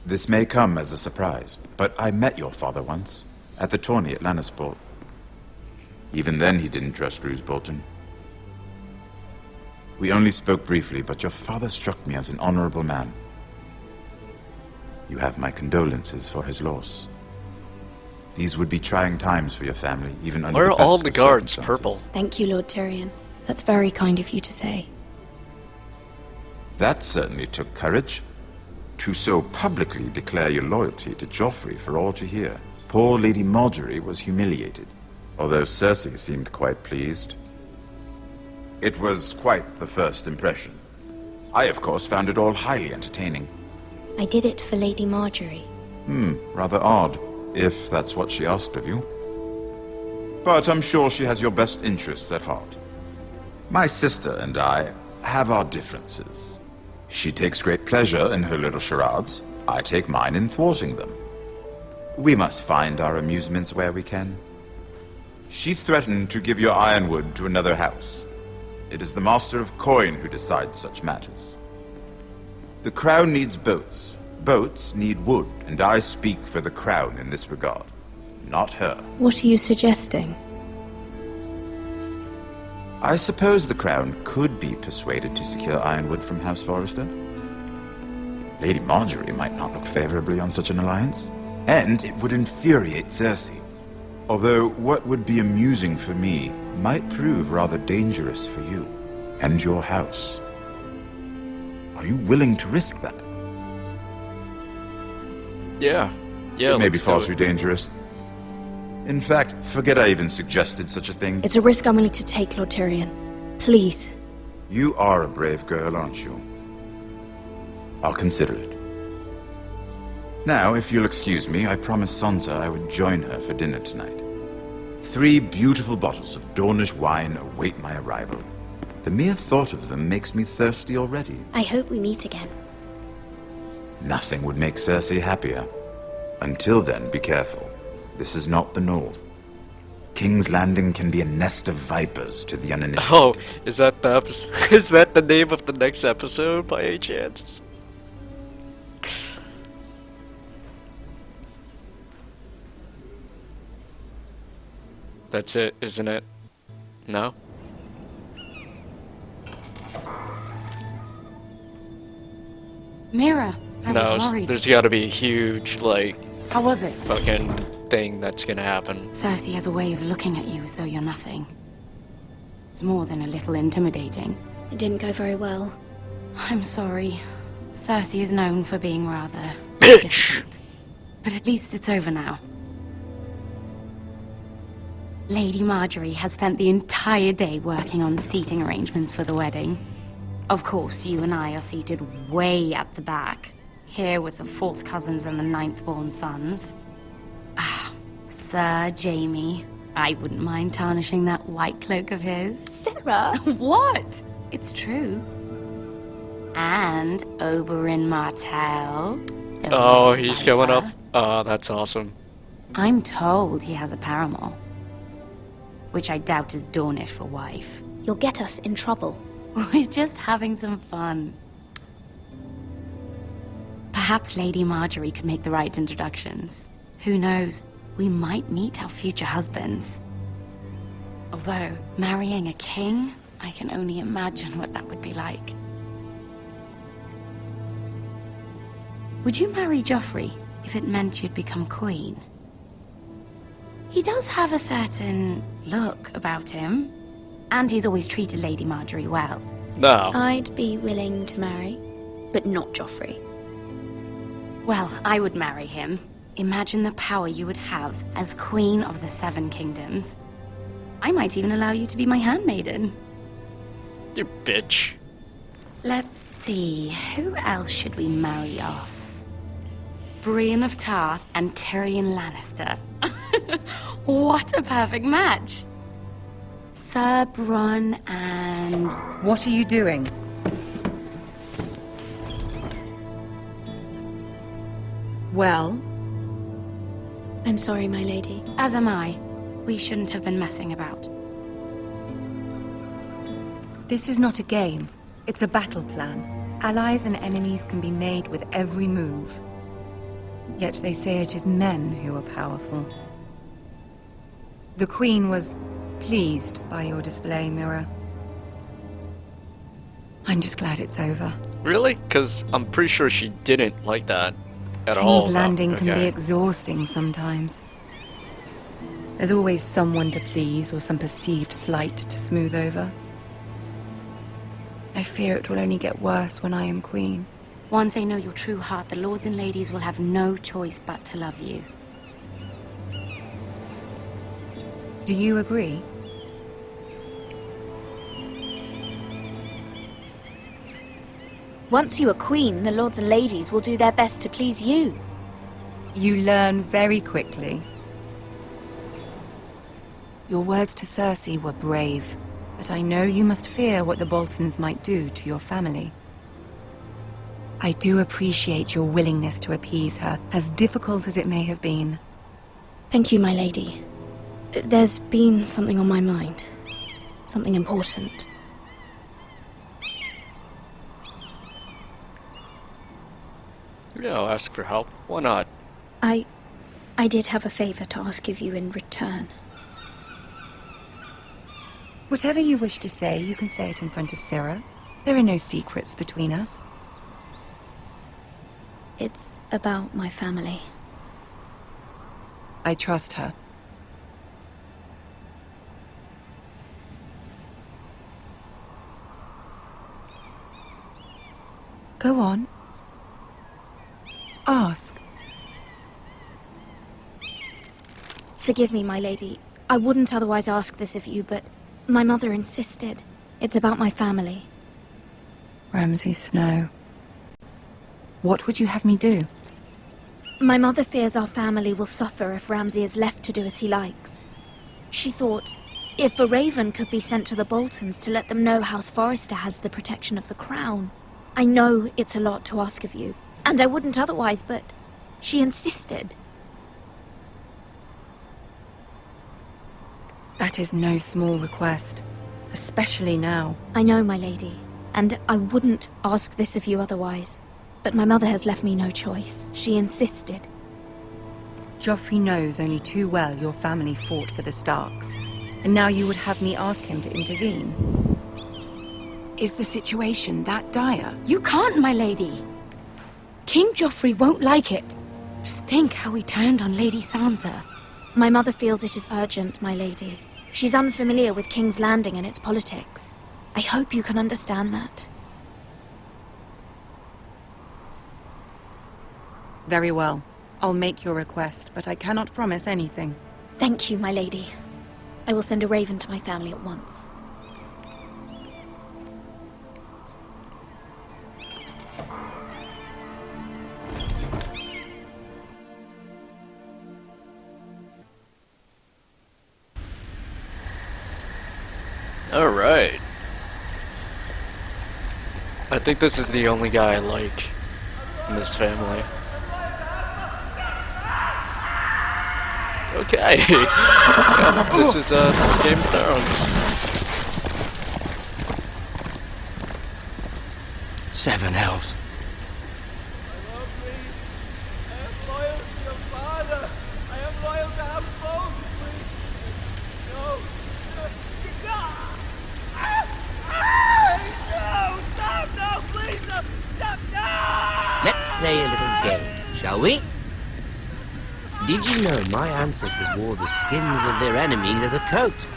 This may come as a surprise, but I met your father once, at the tourney at Lannisport. Even then he didn't trust Roose Bolton. We only spoke briefly, but your father struck me as an honorable man. You have my condolences for his loss. These would be trying times for your family, even under Why the are best all of the guards circumstances. purple? Thank you, Lord Tyrion. That's very kind of you to say. That certainly took courage. To so publicly declare your loyalty to Joffrey for all to hear. Poor Lady Margaery was humiliated, although Cersei seemed quite pleased. It was quite the first impression. I, of course, found it all highly entertaining. I did it for Lady Margaery. Rather odd, if that's what she asked of you. But I'm sure she has your best interests at heart. My sister and I have our differences. She takes great pleasure in her little charades. I take mine in thwarting them. We must find our amusements where we can. She threatened to give your ironwood to another house. It is the Master of Coin who decides such matters. The Crown needs boats. Boats need wood, and I speak for the Crown in this regard, not her. What are you suggesting? I suppose the Crown could be persuaded to secure ironwood from House Forrester. Lady Margaery might not look favorably on such an alliance, and it would infuriate Cersei. Although what would be amusing for me might prove rather dangerous for you and your house. Are you willing to risk that? Yeah, it may be let's far do too it. dangerous. In fact, forget I even suggested such a thing. It's a risk I'm willing to take, Lord Tyrion. Please. You are a brave girl, aren't you? I'll consider it. Now, if you'll excuse me, I promised Sansa I would join her for dinner tonight. 3 beautiful bottles of Dornish wine await my arrival. The mere thought of them makes me thirsty already. I hope we meet again. Nothing would make Cersei happier. Until then, be careful. This is not the North. King's Landing can be a nest of vipers to the uninitiated. Oh, is that the is that the name of the next episode by any chance? That's it, isn't it? No? Mira, I was worried. There's gotta be a huge, like, How was it? fucking thing that's gonna happen. Cersei has a way of looking at you as though you're nothing. It's more than a little intimidating. It didn't go very well. I'm sorry. Cersei is known for being rather Bitch! difficult. But at least it's over now. Lady Margaery has spent the entire day working on seating arrangements for the wedding. Of course, you and I are seated way at the back, here with the 4th cousins and the 9th-born sons. Ah, Sir Jaime. I wouldn't mind tarnishing that white cloak of his. Sarah! What? It's true. And Oberyn Martell. the Oh, Red he's Viper. going up. Oh, that's awesome. I'm told he has a paramour. Which I doubt is Dornish for wife. You'll get us in trouble. We're just having some fun. Perhaps Lady Margaery could make the right introductions. Who knows? We might meet our future husbands. Although, marrying a king, I can only imagine what that would be like. Would you marry Joffrey if it meant you'd become queen? He does have a certain look about him, and he's always treated Lady Margaery well. No. I'd be willing to marry, but not Joffrey. Well, I would marry him. Imagine the power you would have as Queen of the 7 Kingdoms. I might even allow you to be my handmaiden. You bitch. Let's see, who else should we marry off? Brienne of Tarth and Tyrion Lannister. What a perfect match! Sir Bronn and... What are you doing? Well? I'm sorry, my lady. As am I. We shouldn't have been messing about. This is not a game. It's a battle plan. Allies and enemies can be made with every move. Yet they say it is men who are powerful. The Queen was pleased by your display, Mira. I'm just glad it's over. Really? Because I'm pretty sure she didn't like that at all. King's Landing can be Okay. exhausting sometimes. There's always someone to please or some perceived slight to smooth over. I fear it will only get worse when I am queen. Once they know your true heart, the lords and ladies will have no choice but to love you. Do you agree? Once you are queen, the lords and ladies will do their best to please you. You learn very quickly. Your words to Cersei were brave, but I know you must fear what the Boltons might do to your family. I do appreciate your willingness to appease her, as difficult as it may have been. Thank you, my lady. There's been something on my mind. Something important. Yeah, I'll ask for help. Why not? I did have a favor to ask of you in return. Whatever you wish to say, you can say it in front of Sarah. There are no secrets between us. It's about my family. I trust her. Go on. Ask. Forgive me, my lady. I wouldn't otherwise ask this of you, but my mother insisted. It's about my family. Ramsay Snow. What would you have me do? My mother fears our family will suffer if Ramsay is left to do as he likes. She thought, if a raven could be sent to the Boltons to let them know House Forrester has the protection of the crown. I know it's a lot to ask of you, and I wouldn't otherwise, but she insisted. That is no small request, especially now. I know, my lady, and I wouldn't ask this of you otherwise. But my mother has left me no choice. She insisted. Joffrey knows only too well your family fought for the Starks, and now you would have me ask him to intervene. Is the situation that dire? You can't, my lady. King Joffrey won't like it. Just think how he turned on Lady Sansa. My mother feels it is urgent, my lady. She's unfamiliar with King's Landing and its politics. I hope you can understand that. Very well. I'll make your request, but I cannot promise anything. Thank you, my lady. I will send a raven to my family at once. Alright. I think this is the only guy I like in this family. Okay. Yeah, this is Game of Thrones. 7 elves. Let's play a little game, shall we? Did you know my ancestors wore the skins of their enemies as a coat?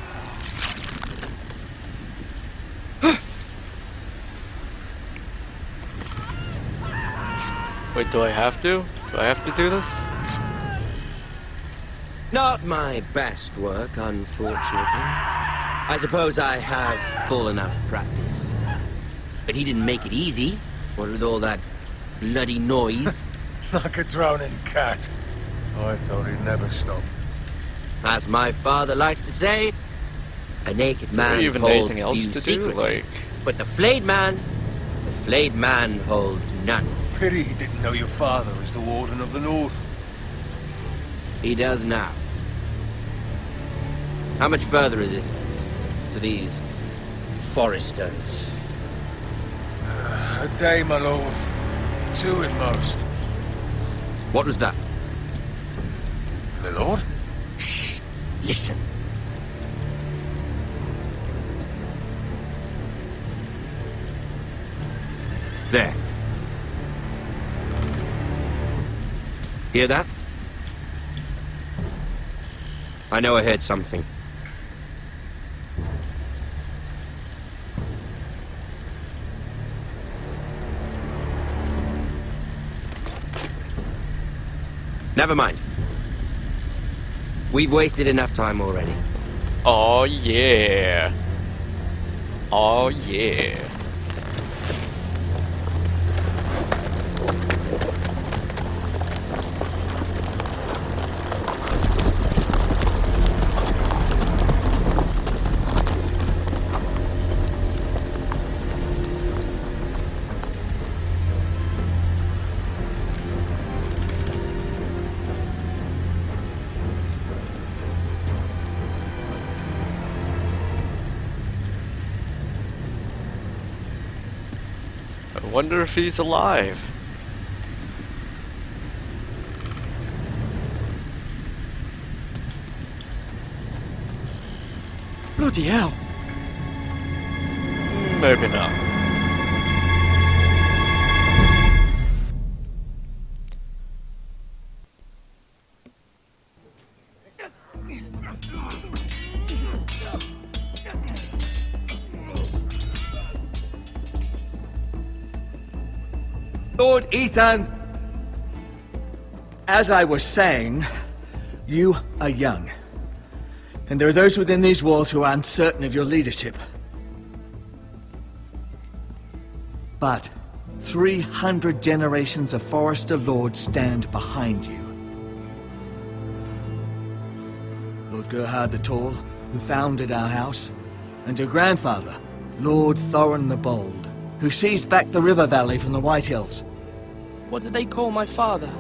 Wait, do I have to? Do I have to do this? Not my best work, unfortunately. I suppose I have full enough practice. But he didn't make it easy, what with all that bloody noise. Like a droning cat. I thought he'd never stop. As my father likes to say, a naked man even holds anything else few to do? secrets. Like... But the flayed man holds none. Pity he didn't know your father is the Warden of the North. He does now. How much further is it to these foresters? A day, my lord. 2 at most. What was that? My lord? Shh! Listen. There. Hear that? I know I heard something. Never mind. We've wasted enough time already. Oh yeah. Oh yeah. I wonder if he's alive. Bloody hell. Maybe not. Lord Ethan! As I was saying, you are young. And there are those within these walls who are uncertain of your leadership. But 300 generations of Forester Lords stand behind you. Lord Gerhard the Tall, who founded our house, and your grandfather, Lord Thorin the Bold, who seized back the river valley from the White Hills. What did they call my father?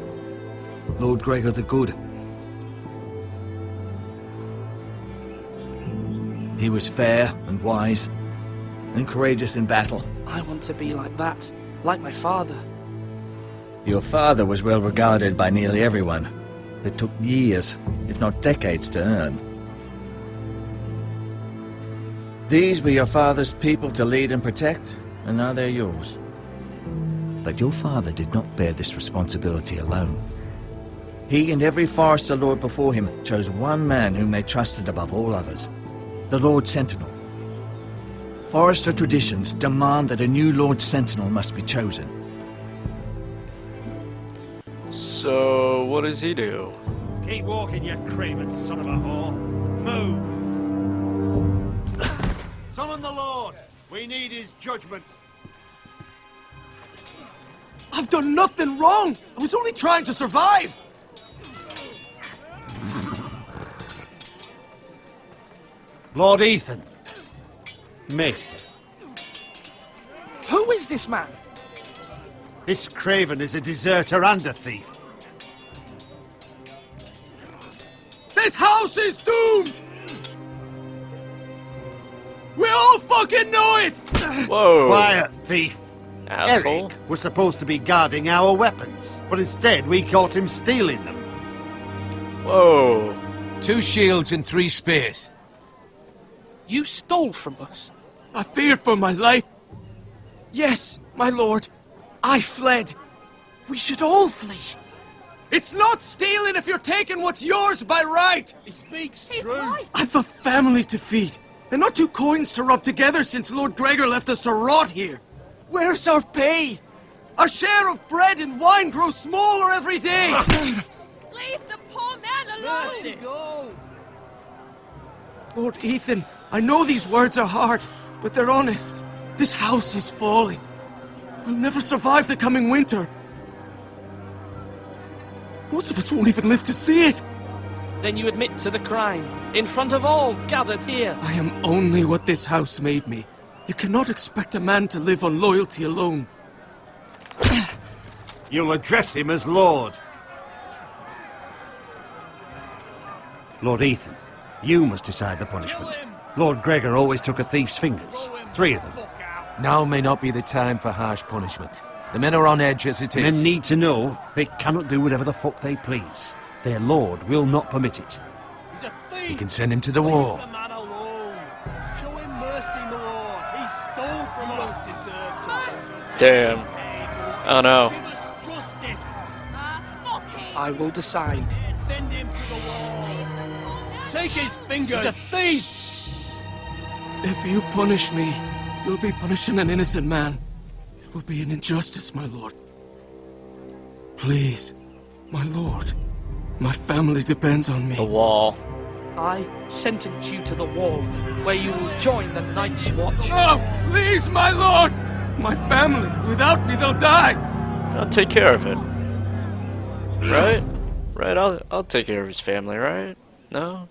Lord Gregor the Good. He was fair and wise, and courageous in battle. I want to be like that, like my father. Your father was well regarded by nearly everyone. It took years, if not decades, to earn. These were your father's people to lead and protect, and now they're yours. But your father did not bear this responsibility alone. He and every Forester Lord before him chose one man whom they trusted above all others, the Lord Sentinel. Forester traditions demand that a new Lord Sentinel must be chosen. So, what does he do? Keep walking, you craven son of a whore. Move! Summon the Lord! We need his judgment. I've done nothing wrong! I was only trying to survive! Lord Ethan. Maester. Who is this man? This craven is a deserter and a thief. This house is doomed! We all fucking know it! Whoa. Quiet, thief. Asshole. Eric was supposed to be guarding our weapons, but instead we caught him stealing them. Whoa. 2 shields and 3 spears. You stole from us. I feared for my life. Yes, my lord. I fled. We should all flee. It's not stealing if you're taking what's yours by right. He speaks true. Right. I've a family to feed, and not 2 coins to rub together since Lord Gregor left us to rot here. Where's our pay? Our share of bread and wine grows smaller every day. Leave the poor man alone! Mercy. Go. Lord Ethan, I know these words are hard, but they're honest. This house is falling. We'll never survive the coming winter. Most of us won't even live to see it. Then you admit to the crime, in front of all gathered here. I am only what this house made me. You cannot expect a man to live on loyalty alone. You'll address him as Lord. Lord Ethan, you must decide the punishment. Lord Gregor always took a thief's fingers. 3 of them. Now may not be the time for harsh punishment. The men are on edge as it is. Men need to know they cannot do whatever the fuck they please. Their lord will not permit it. He's a thief! You can send him to the wall. Leave the man alone. Show him mercy, my lord. He stole from us. Deserved Damn. Oh no. Give us justice. I will decide. Send him to the wall. Take his fingers. He's a thief! If you punish me, you'll be punishing an innocent man. It will be an injustice, my lord. Please, my lord. My family depends on me. The wall. I sentence you to the wall, where you will join the Night's Watch. Oh, please, my lord! My family, without me, they'll die! I'll take care of it. Right? Right, I'll take care of his family, right? No?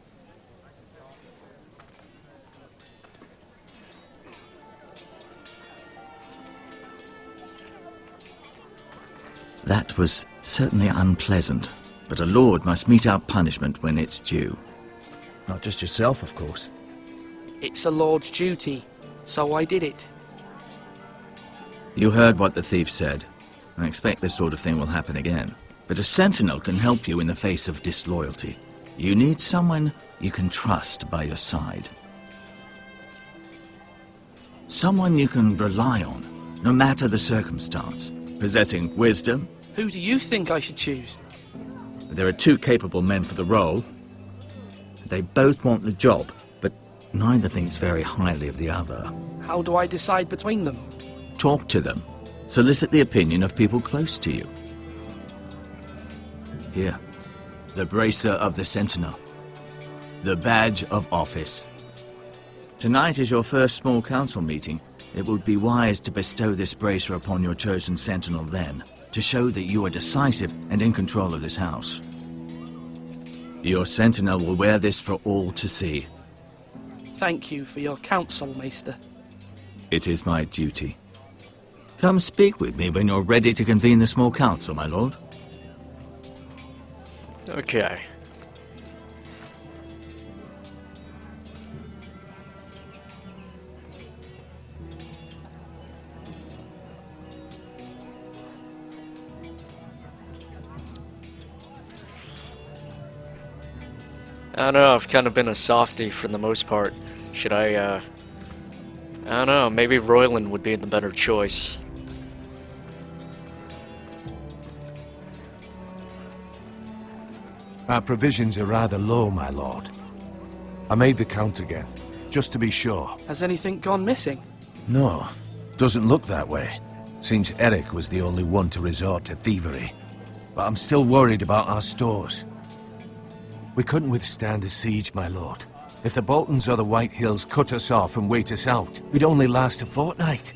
That was certainly unpleasant, but a lord must mete out punishment when it's due. Not just yourself, of course. It's a lord's duty, so I did it. You heard what the thief said. I expect this sort of thing will happen again. But a sentinel can help you in the face of disloyalty. You need someone you can trust by your side. Someone you can rely on, no matter the circumstance. Possessing wisdom. Who do you think I should choose? There are 2 capable men for the role. They both want the job, but neither thinks very highly of the other. How do I decide between them? Talk to them. Solicit the opinion of people close to you. Here, the bracer of the Sentinel. The badge of office. Tonight is your first small council meeting. It would be wise to bestow this bracer upon your chosen Sentinel then, to show that you are decisive and in control of this house. Your Sentinel will wear this for all to see. Thank you for your counsel, Maester. It is my duty. Come speak with me when you're ready to convene the small council, my lord. Okay. I don't know, I've kind of been a softie for the most part. Should I don't know, maybe Royland would be the better choice. Our provisions are rather low, my lord. I made the count again, just to be sure. Has anything gone missing? No, doesn't look that way. Seems Eric was the only one to resort to thievery. But I'm still worried about our stores. We couldn't withstand a siege, my lord. If the Boltons or the White Hills cut us off and wait us out, we'd only last a fortnight.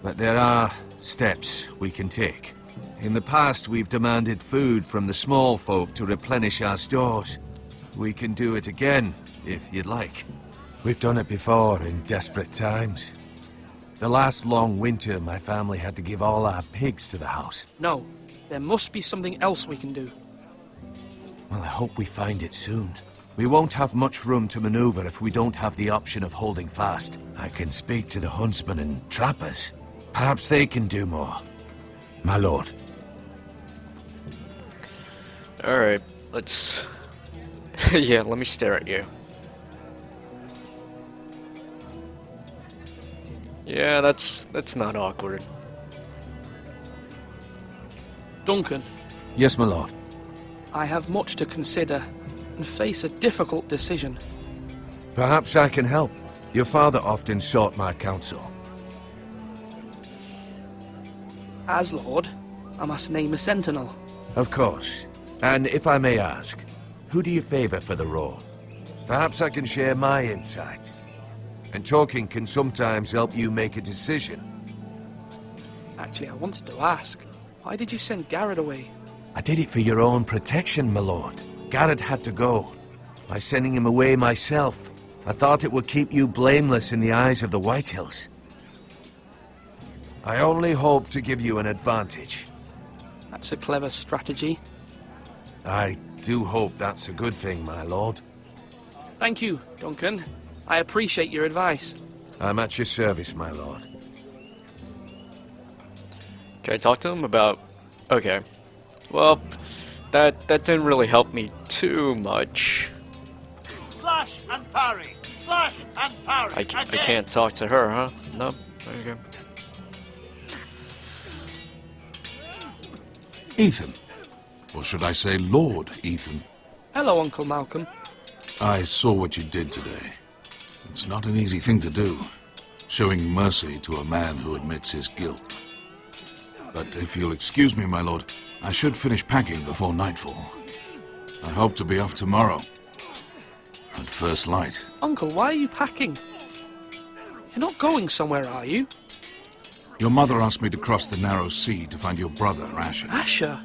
But there are steps we can take. In the past, we've demanded food from the small folk to replenish our stores. We can do it again, if you'd like. We've done it before in desperate times. The last long winter, my family had to give all our pigs to the house. No, there must be something else we can do. Well, I hope we find it soon. We won't have much room to maneuver if we don't have the option of holding fast. I can speak to the huntsmen and trappers. Perhaps they can do more. My lord. Alright, let's... yeah, let me stare at you. Yeah, that's not awkward. Duncan. Yes, my lord. I have much to consider and face a difficult decision. Perhaps I can help. Your father often sought my counsel. As Lord, I must name a sentinel. Of course. And if I may ask, who do you favor for the role? Perhaps I can share my insight. And talking can sometimes help you make a decision. Actually, I wanted to ask, why did you send Garrett away? I did it for your own protection, my lord. Garrett had to go. By sending him away myself, I thought it would keep you blameless in the eyes of the White Hills. I only hope to give you an advantage. That's a clever strategy. I do hope that's a good thing, my lord. Thank you, Duncan. I appreciate your advice. I'm at your service, my lord. Can I talk to him about... Okay. Well, that didn't really help me too much. Slash and parry! Slash and parry! I can't talk to her, huh? No? Okay. Ethan. Or should I say Lord Ethan? Hello, Uncle Malcolm. I saw what you did today. It's not an easy thing to do, showing mercy to a man who admits his guilt. But if you'll excuse me, my lord, I should finish packing before nightfall. I hope to be off tomorrow. At first light. Uncle, why are you packing? You're not going somewhere, are you? Your mother asked me to cross the narrow sea to find your brother, Asher. Asher?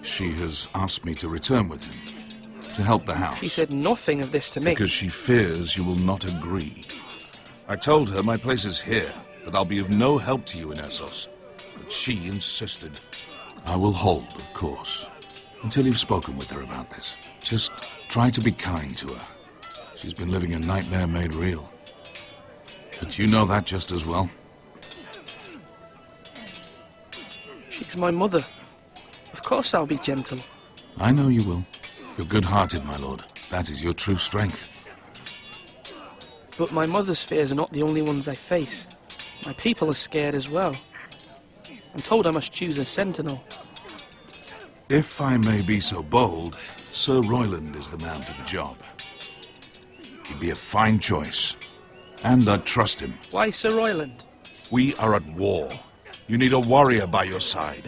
She has asked me to return with him, to help the house. She said nothing of this to me. Because she fears you will not agree. I told her my place is here, that I'll be of no help to you in Essos. But she insisted. I will hold, of course, until you've spoken with her about this. Just try to be kind to her. She's been living a nightmare made real. But you know that just as well. She's my mother. Of course I'll be gentle. I know you will. You're good-hearted, my lord. That is your true strength. But my mother's fears are not the only ones I face. My people are scared as well. I'm told I must choose a sentinel. If I may be so bold, Sir Royland is the man for the job. He'd be a fine choice. And I'd trust him. Why Sir Royland? We are at war. You need a warrior by your side.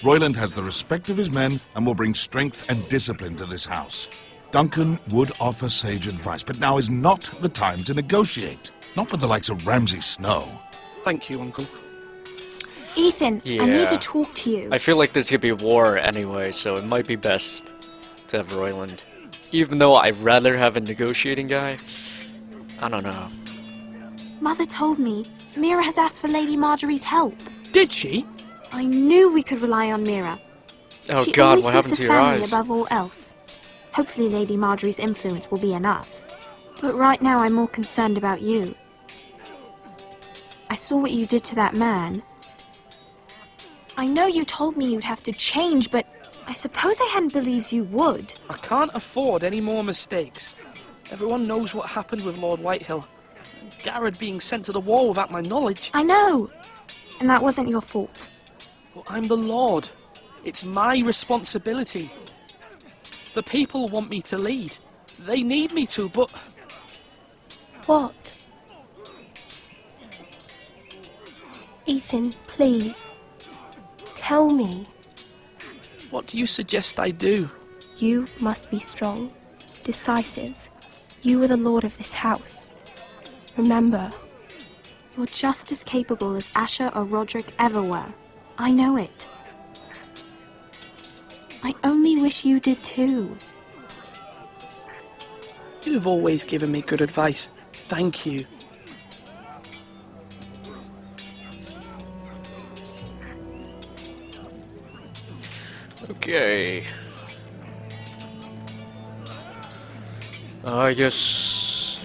Royland has the respect of his men and will bring strength and discipline to this house. Duncan would offer sage advice, but now is not the time to negotiate. Not with the likes of Ramsay Snow. Thank you, Uncle. Ethan, Yeah. I need to talk to you. I feel like there's gonna be war anyway, so it might be best to have Royland. Even though I'd rather have a negotiating guy, I don't know. Mother told me Mira has asked for Lady Marjorie's help. Did she? I knew we could rely on Mira. Oh She god, always what thinks happened of to your family eyes? above all else. Hopefully Lady Marjorie's influence will be enough. But right now I'm more concerned about you. I saw what you did to that man. I know you told me you'd have to change, but I suppose I hadn't believed you would. I can't afford any more mistakes. Everyone knows what happened with Lord Whitehill. Garrett being sent to the wall without my knowledge. I know. And that wasn't your fault. But I'm the Lord. It's my responsibility. The people want me to lead. They need me to, but... What? Ethan, please. Tell me. What do you suggest I do? You must be strong, decisive. You are the lord of this house. Remember, you're just as capable as Asher or Roderick ever were. I know it. I only wish you did too. You've always given me good advice. Thank you. Okay. I guess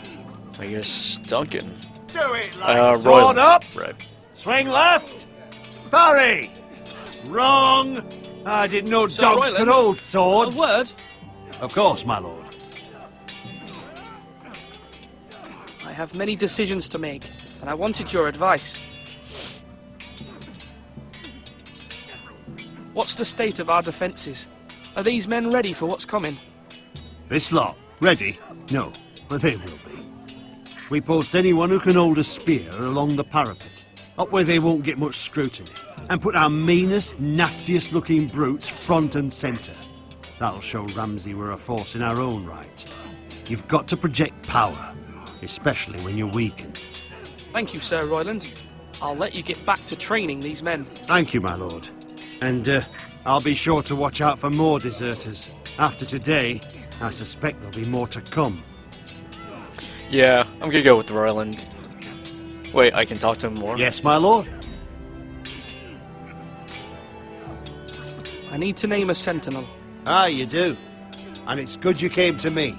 Duncan. Do it like Royal. sword up, Right. swing left, parry. Wrong. I didn't know Sir dogs Royland, could hold swords. A word? Of course, my lord. I have many decisions to make, and I wanted your advice. What's the state of our defences? Are these men ready for what's coming? This lot, ready? No, but they will be. We post anyone who can hold a spear along the parapet, up where they won't get much scrutiny, and put our meanest, nastiest looking brutes front and centre. That'll show Ramsay we're a force in our own right. You've got to project power, especially when you're weakened. Thank you, Sir Royland. I'll let you get back to training these men. Thank you, my lord. And I'll be sure to watch out for more deserters. After today, I suspect there'll be more to come. Yeah, I'm gonna go with Royland. Wait, I can talk to him more? Yes, my lord. I need to name a sentinel. Ah, you do. And it's good you came to me.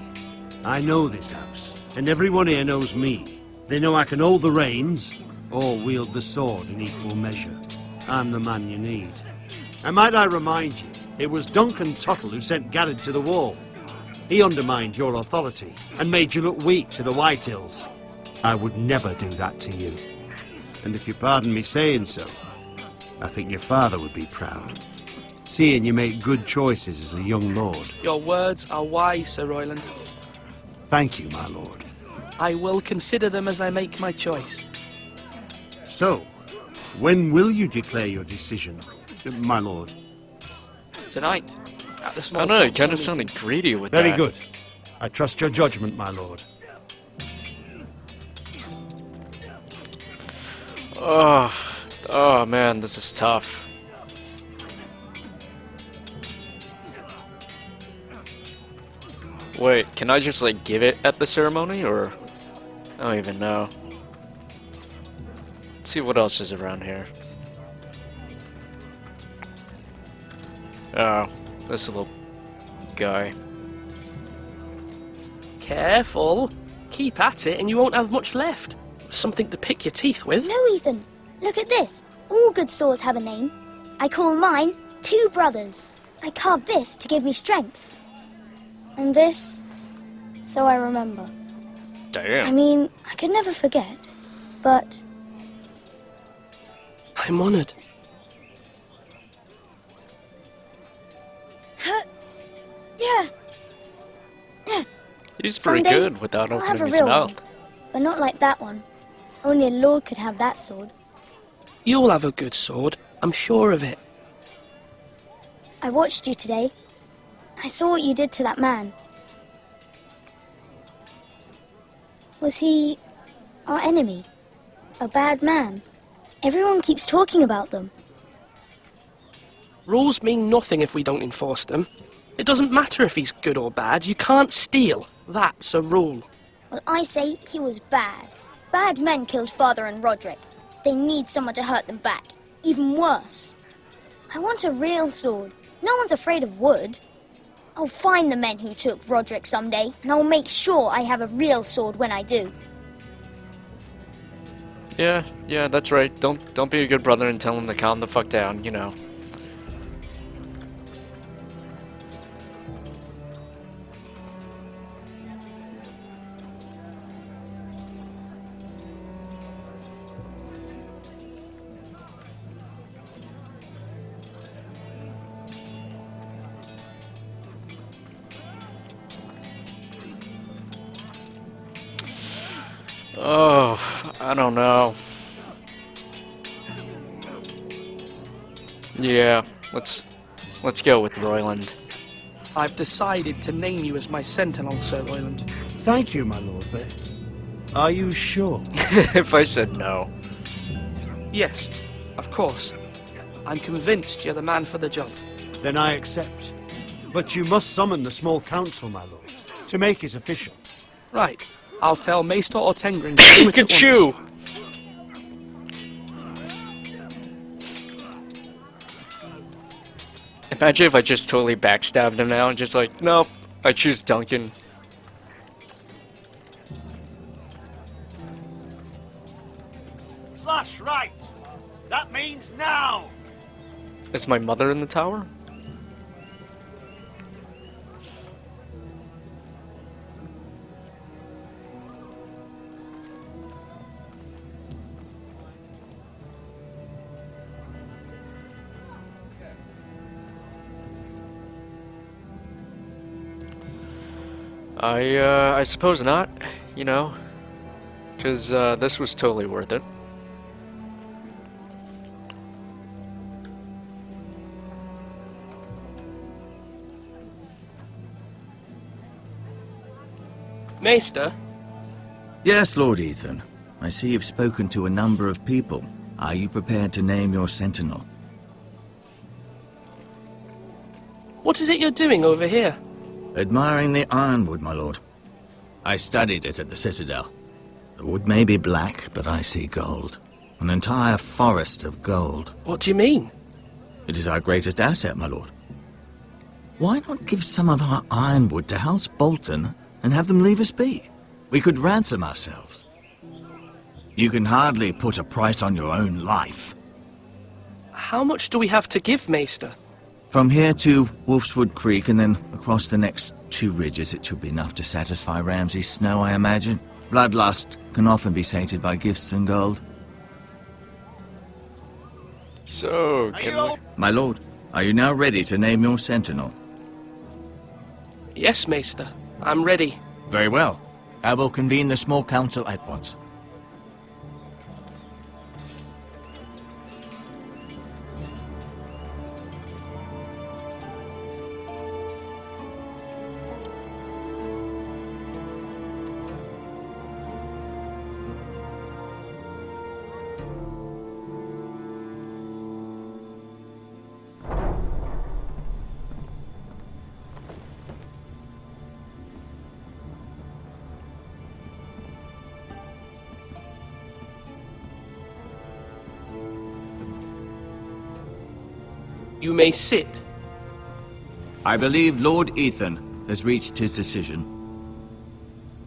I know this house, and everyone here knows me. They know I can hold the reins, or wield the sword in equal measure. I'm the man you need. And might I remind you, it was Duncan Tuttle who sent Garrett to the wall. He undermined your authority, and made you look weak to the Whitehills. I would never do that to you. And if you pardon me saying so, I think your father would be proud. Seeing you make good choices as a young lord. Your words are wise, Sir Royland. Thank you, my lord. I will consider them as I make my choice. So, when will you declare your decision, my lord? Tonight, at the small I don't know, you council kind of meeting. sounded greedy with Very that. good. I trust your judgment, my lord. Oh man, this is tough. Wait, can I just like give it at the ceremony, or I don't even know. Let's see what else is around here. Oh, this little guy. Careful. Keep at it and you won't have much left. Something to pick your teeth with. No, Ethan. Look at this. All good swords have a name. I call mine Two Brothers. I carved this to give me strength. And this, so I remember. Damn. I mean, I could never forget, but... I'm honored. Yeah. He's pretty Someday, good without I'll have opening a his real mouth. one, but not like that one. Only a lord could have that sword. You'll have a good sword. I'm sure of it. I watched you today. I saw what you did to that man. Was he our enemy? A bad man? Everyone keeps talking about them. Rules mean nothing if we don't enforce them. It doesn't matter if he's good or bad. You can't steal. That's a rule. Well, I say he was bad. Bad men killed Father and Roderick. They need someone to hurt them back. Even worse. I want a real sword. No one's afraid of wood. I'll find the men who took Roderick someday, and I'll make sure I have a real sword when I do. Yeah, that's right. Don't be a good brother and tell him to calm the fuck down, you know. Oh, I don't know. Yeah, let's go with Royland. I've decided to name you as my sentinel, Sir Royland. Thank you, my lord, but are you sure? If I said no. Yes, of course. I'm convinced you're the man for the job. Then I accept. But you must summon the small council, my lord, to make it official. Right. I'll tell Maester Ortengren to do it at Pikachu! once. Imagine if I just totally backstabbed him now and just like, nope, I choose Duncan. Slash right! That means now! Is my mother in the tower? I suppose not, you know, because this was totally worth it. Maester? Yes, Lord Ethan. I see you've spoken to a number of people. Are you prepared to name your sentinel? What is it you're doing over here? Admiring the ironwood, my lord. I studied it at the Citadel. The wood may be black, but I see gold. An entire forest of gold. What do you mean? It is our greatest asset, my lord. Why not give some of our ironwood to House Bolton and have them leave us be? We could ransom ourselves. You can hardly put a price on your own life. How much do we have to give, Maester? From here to Wolfswood Creek and then across the next 2 ridges, it should be enough to satisfy Ramsay Snow, I imagine. Bloodlust can often be sated by gifts and gold. So, My lord, are you now ready to name your sentinel? Yes, Maester. I'm ready. Very well. I will convene the small council at once. You may sit. I believe Lord Ethan has reached his decision.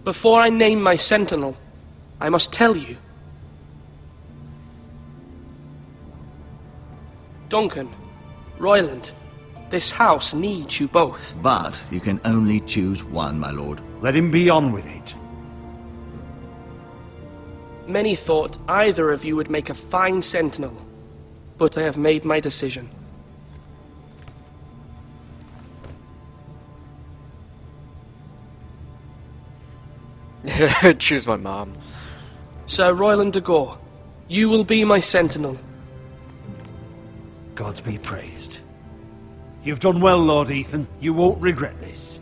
Before I name my sentinel, I must tell you. Duncan, Royland, this house needs you both. But you can only choose one, my lord. Let him be on with it. Many thought either of you would make a fine sentinel, but I have made my decision. Choose my mom. Sir Royland de Gore, you will be my sentinel. Gods be praised. You've done well, Lord Ethan. You won't regret this.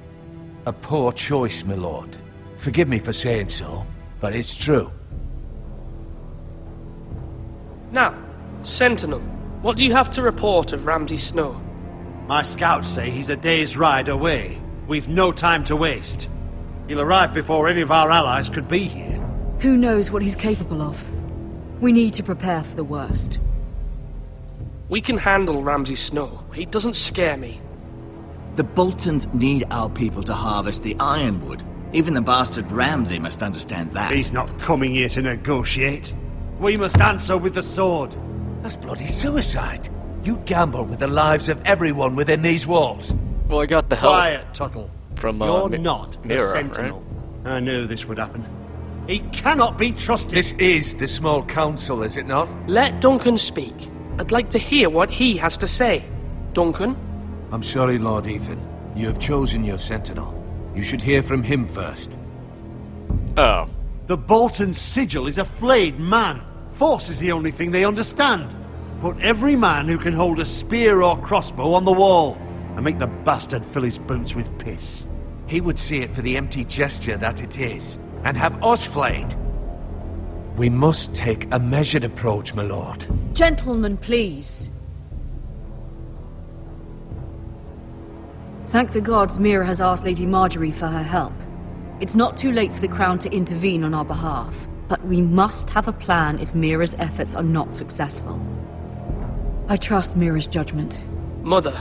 A poor choice, my lord. Forgive me for saying so, but it's true. Now, sentinel, what do you have to report of Ramsay Snow? My scouts say he's a day's ride away. We've no time to waste. He'll arrive before any of our allies could be here. Who knows what he's capable of? We need to prepare for the worst. We can handle Ramsay Snow. He doesn't scare me. The Boltons need our people to harvest the ironwood. Even the bastard Ramsay must understand that. He's not coming here to negotiate. We must answer with the sword. That's bloody suicide. You gamble with the lives of everyone within these walls. Well, I got the help. Quiet, Tuttle. From, You're not Mira, the Sentinel. right? I knew this would happen. He cannot be trusted. This is the small council, is it not? Let Duncan speak. I'd like to hear what he has to say. Duncan? I'm sorry, Lord Ethan. You have chosen your sentinel. You should hear from him first. Oh. The Bolton sigil is a flayed man. Force is the only thing they understand. Put every man who can hold a spear or crossbow on the wall, and make the bastard fill his boots with piss. He would see it for the empty gesture that it is, and have us flayed. We must take a measured approach, my lord. Gentlemen, please. Thank the gods Mira has asked Lady Marjorie for her help. It's not too late for the Crown to intervene on our behalf, but we must have a plan if Mira's efforts are not successful. I trust Mira's judgment. Mother,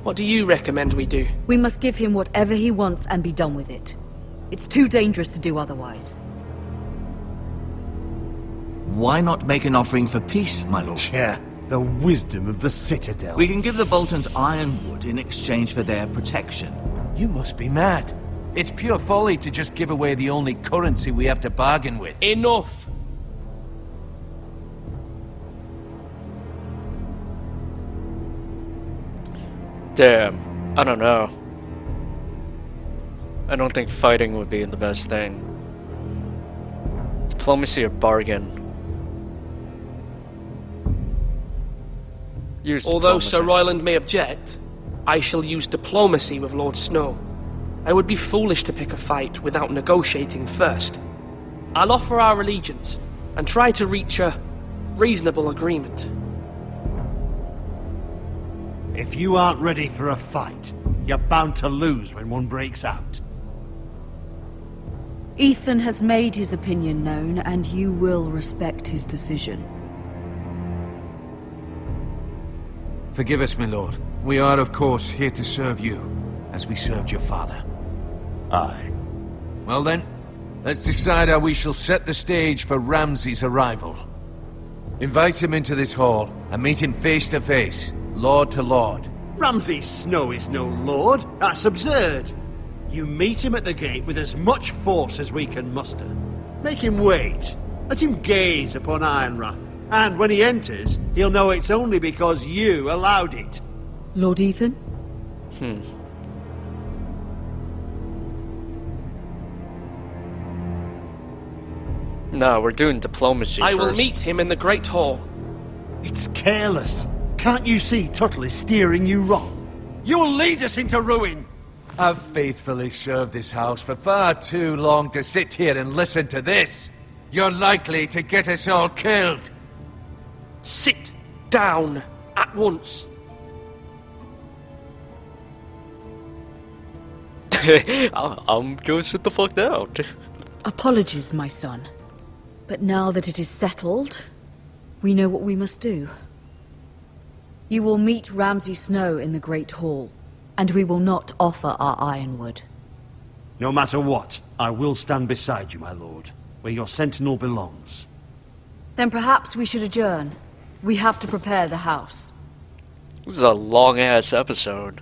what do you recommend we do? We must give him whatever he wants and be done with it. It's too dangerous to do otherwise. Why not make an offering for peace, my lord? Yeah, the wisdom of the Citadel. We can give the Boltons ironwood in exchange for their protection. You must be mad. It's pure folly to just give away the only currency we have to bargain with. Enough! Damn. I don't know. I don't think fighting would be the best thing. Diplomacy or bargain? Use Although diplomacy. Sir Royland may object, I shall use diplomacy with Lord Snow. I would be foolish to pick a fight without negotiating first. I'll offer our allegiance and try to reach a reasonable agreement. If you aren't ready for a fight, you're bound to lose when one breaks out. Ethan has made his opinion known, and you will respect his decision. Forgive us, my lord. We are, of course, here to serve you. as we served your father? Aye. Well then, let's decide how we shall set the stage for Ramsay's arrival. Invite him into this hall and meet him face to face, lord to lord. Ramsay Snow is no lord. That's absurd. You meet him at the gate with as much force as we can muster. Make him wait. Let him gaze upon Ironrath. And when he enters, he'll know it's only because you allowed it. Lord Ethan? No, we're doing diplomacy I will first. meet him in the Great Hall. It's careless. Can't you see Tuttle is steering you wrong? You'll lead us into ruin! I've faithfully served this house for far too long to sit here and listen to this. You're likely to get us all killed. Sit down at once. I'm going to sit the fuck down. Apologies, my son. But now that it is settled, we know what we must do. You will meet Ramsay Snow in the Great Hall, and we will not offer our ironwood. No matter what, I will stand beside you, my lord, where your sentinel belongs. Then perhaps we should adjourn. We have to prepare the house. This is a long-ass episode.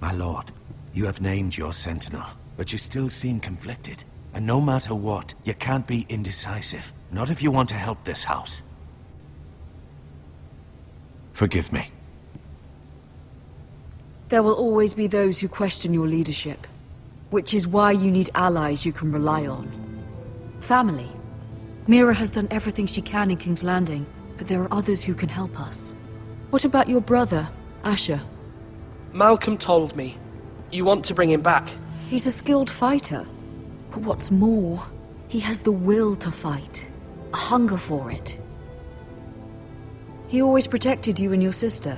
My lord, you have named your sentinel, but you still seem conflicted. And no matter what, you can't be indecisive. Not if you want to help this house. Forgive me. There will always be those who question your leadership, which is why you need allies you can rely on. Family. Mira has done everything she can in King's Landing, but there are others who can help us. What about your brother, Asher? Malcolm told me. You want to bring him back? He's a skilled fighter. But what's more, he has the will to fight. A hunger for it. He always protected you and your sister.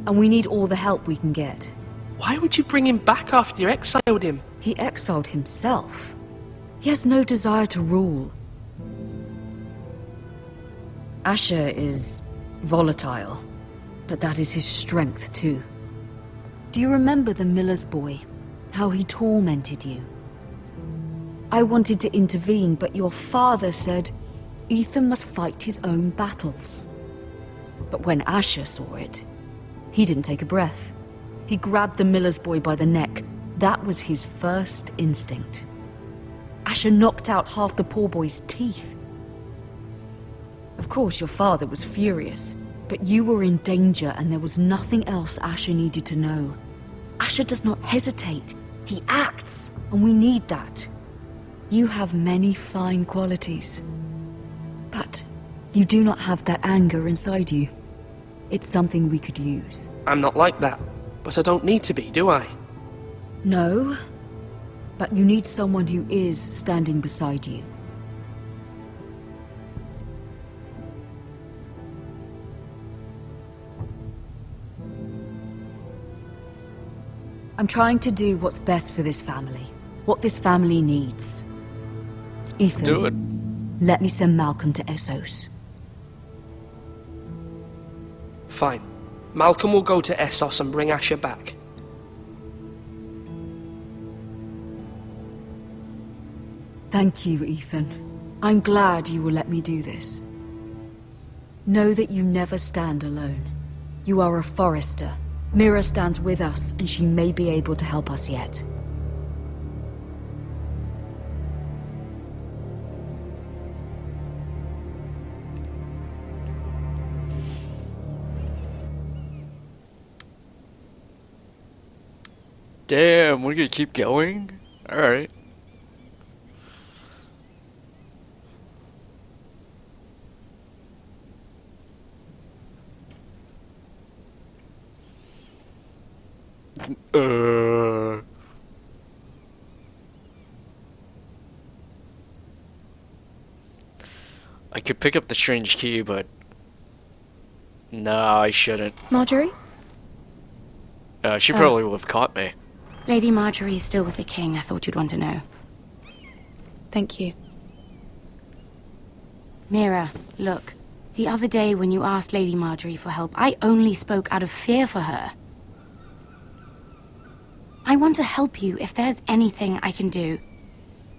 And we need all the help we can get. Why would you bring him back after you exiled him? He exiled himself. He has no desire to rule. Asher is volatile, but that is his strength too. Do you remember the miller's boy? How he tormented you? I wanted to intervene, but your father said Ethan must fight his own battles. But when Asher saw it, he didn't take a breath. He grabbed the miller's boy by the neck. That was his first instinct. Asher knocked out half the poor boy's teeth. Of course, your father was furious, but you were in danger and there was nothing else Asher needed to know. Asher does not hesitate. He acts, and we need that. You have many fine qualities, but you do not have that anger inside you. It's something we could use. I'm not like that, but I don't need to be, do I? No, but you need someone who is standing beside you. I'm trying to do what's best for this family, what this family needs. Ethan, do it. Let me send Malcolm to Essos. Fine. Malcolm will go to Essos and bring Asher back. Thank you, Ethan. I'm glad you will let me do this. Know that you never stand alone. You are a Forester. Mira stands with us, and she may be able to help us yet. Damn, we're gonna keep going? Alright. I could pick up the strange key, but no, I shouldn't. Marjorie? She probably would have caught me. Lady Marjorie is still with the king. I thought you'd want to know. Thank you. Mira, look. The other day when you asked Lady Marjorie for help, I only spoke out of fear for her. I want to help you if there's anything I can do.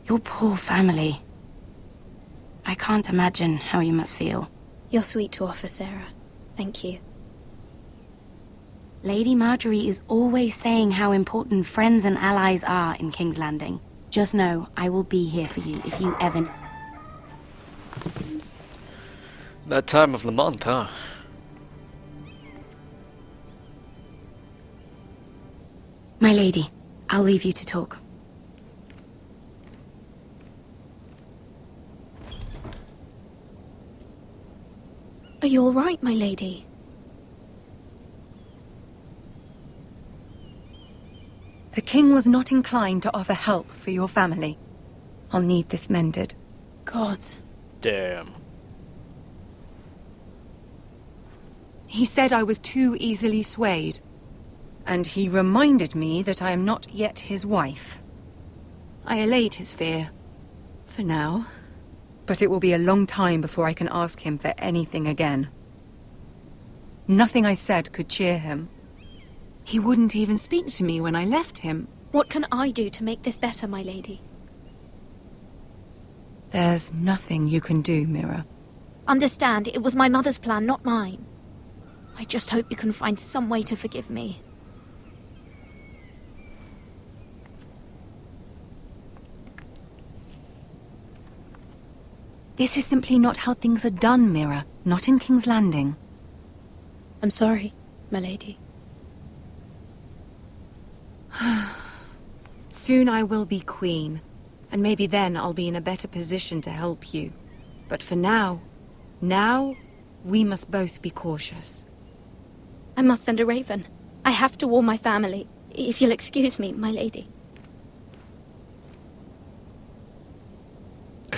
Your poor family. I can't imagine how you must feel. You're sweet to offer, Sarah. Thank you. Lady Marjorie is always saying how important friends and allies are in King's Landing. Just know, I will be here for you if you ever... That time of the month, huh? My lady, I'll leave you to talk. Are you all right, my lady? The king was not inclined to offer help for your family. I'll need this mended. Gods. Damn. He said I was too easily swayed. And he reminded me that I am not yet his wife. I allayed his fear. For now. But it will be a long time before I can ask him for anything again. Nothing I said could cheer him. He wouldn't even speak to me when I left him. What can I do to make this better, my lady? There's nothing you can do, Mira. Understand, it was my mother's plan, not mine. I just hope you can find some way to forgive me. This is simply not how things are done, Mira. Not in King's Landing. I'm sorry, my lady. Soon I will be queen, and maybe then I'll be in a better position to help you. But for now, we must both be cautious. I must send a raven. I have to warn my family. If you'll excuse me, my lady.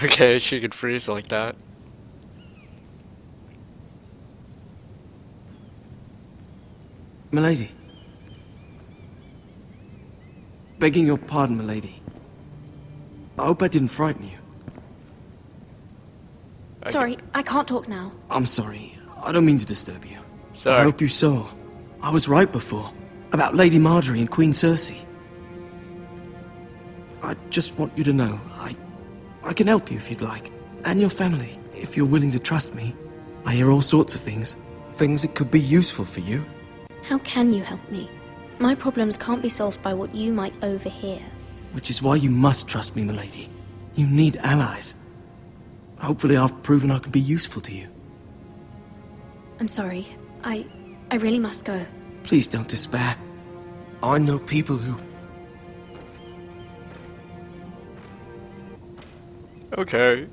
Okay, she could freeze like that. Milady. Begging your pardon, milady. I hope I didn't frighten you. Sorry, I can't talk now. I'm sorry. I don't mean to disturb you. Sorry. I hope you saw. I was right before. About Lady Marjorie and Queen Cersei. I just want you to know, I can help you if you'd like. And your family, if you're willing to trust me. I hear all sorts of things. Things that could be useful for you. How can you help me? My problems can't be solved by what you might overhear. Which is why you must trust me, milady. You need allies. Hopefully I've proven I can be useful to you. I'm sorry. I really must go. Please don't despair. I know people who... Okay.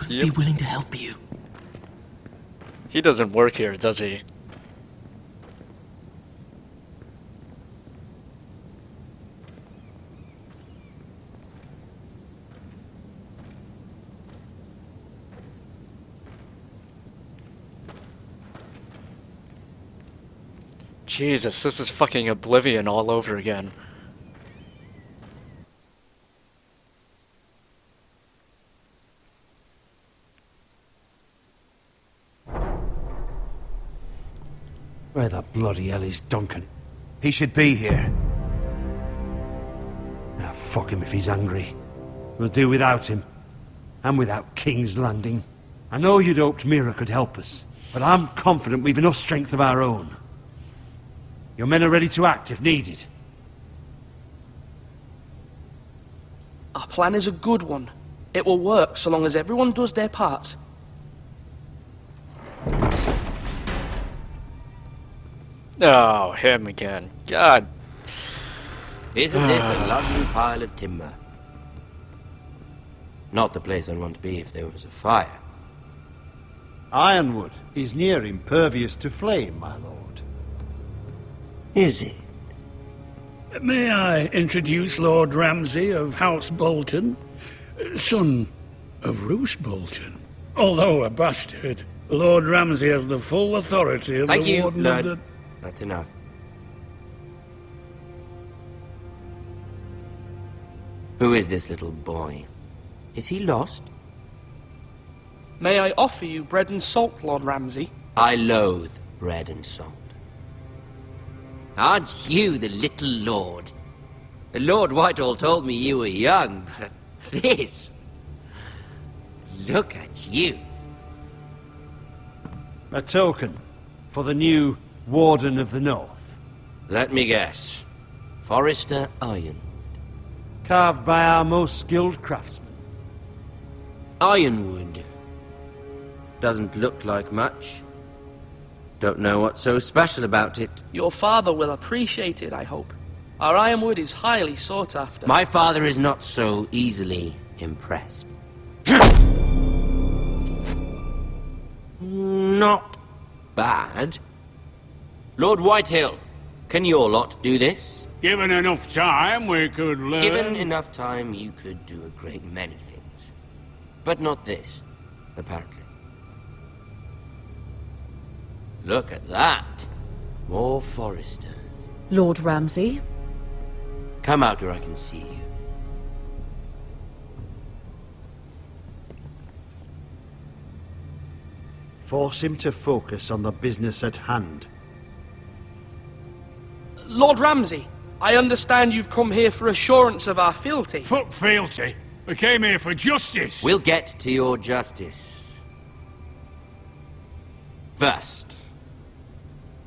Be willing to help you. He doesn't work here, does he? Jesus, this is fucking Oblivion all over again. Where the bloody hell is Duncan? He should be here. Ah, fuck him if he's angry. We'll do without him. And without King's Landing. I know you'd hoped Mira could help us, but I'm confident we've enough strength of our own. Your men are ready to act if needed. Our plan is a good one. It will work so long as everyone does their part. Oh, him again. God. Isn't this a lovely pile of timber? Not the place I'd want to be if there was a fire. Ironwood is near impervious to flame, my lord. Is it? May I introduce Lord Ramsay of House Bolton, son of Roose Bolton. Although a bastard, Lord Ramsay has the full authority of Thank the you, Warden Lord. of the... That's enough. Who is this little boy? Is he lost? May I offer you bread and salt, Lord Ramsay? I loathe bread and salt. Aren't you the little lord? Lord Whitehall told me you were young, but this... Look at you. A token for the new Warden of the North. Let me guess. Forrester Ironwood. Carved by our most skilled craftsmen. Ironwood. Doesn't look like much. Don't know what's so special about it. Your father will appreciate it, I hope. Our ironwood is highly sought after. My father is not so easily impressed. Not bad. Lord Whitehill, can your lot do this? Given enough time, we could learn... Given enough time, you could do a great many things. But not this, apparently. Look at that. More Forresters. Lord Ramsay? Come out where I can see you. Force him to focus on the business at hand. Lord Ramsay, I understand you've come here for assurance of our fealty. Fuck fealty. We came here for justice. We'll get to your justice. First,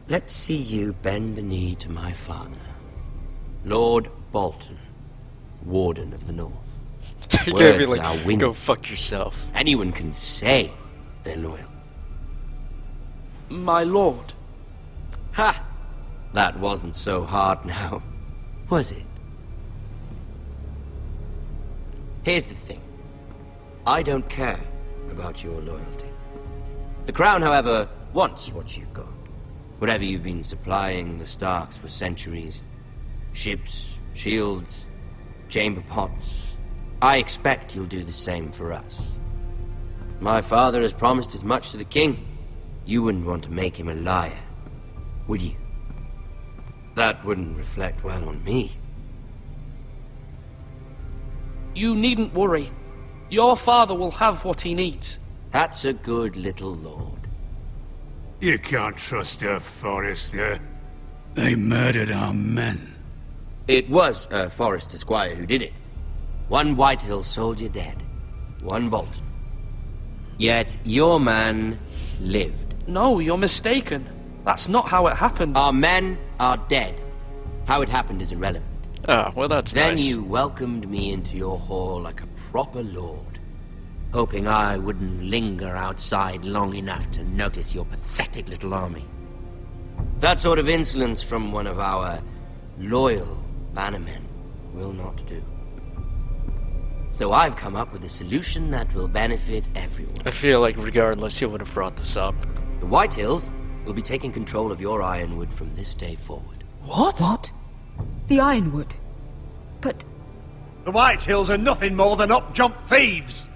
let's see you bend the knee to my father, Lord Bolton, Warden of the North. You gave me Words are like, wind. go fuck yourself. Anyone can say they're loyal. My lord. Ha! That wasn't so hard now, was it? Here's the thing. I don't care about your loyalty. The Crown, however, wants what you've got. Whatever you've been supplying the Starks for centuries. Ships, shields, chamber pots. I expect you'll do the same for us. My father has promised as much to the king. You wouldn't want to make him a liar, would you? That wouldn't reflect well on me. You needn't worry. Your father will have what he needs. That's a good little lord. You can't trust her, Forrester. They murdered our men. It was a Forrester squire who did it. One Whitehill soldier dead. One Bolton. Yet your man lived. No, you're mistaken. That's not how it happened. Our men are dead. How it happened is irrelevant. Ah, well that's Then nice. you welcomed me into your hall like a proper lord, hoping I wouldn't linger outside long enough to notice your pathetic little army. That sort of insolence from one of our loyal bannermen will not do. So I've come up with a solution that will benefit everyone. I feel like regardless he would have brought this up. The Whitehills will be taking control of your ironwood from this day forward. What? What? The Ironwood? But... The Whitehills are nothing more than up-jump thieves!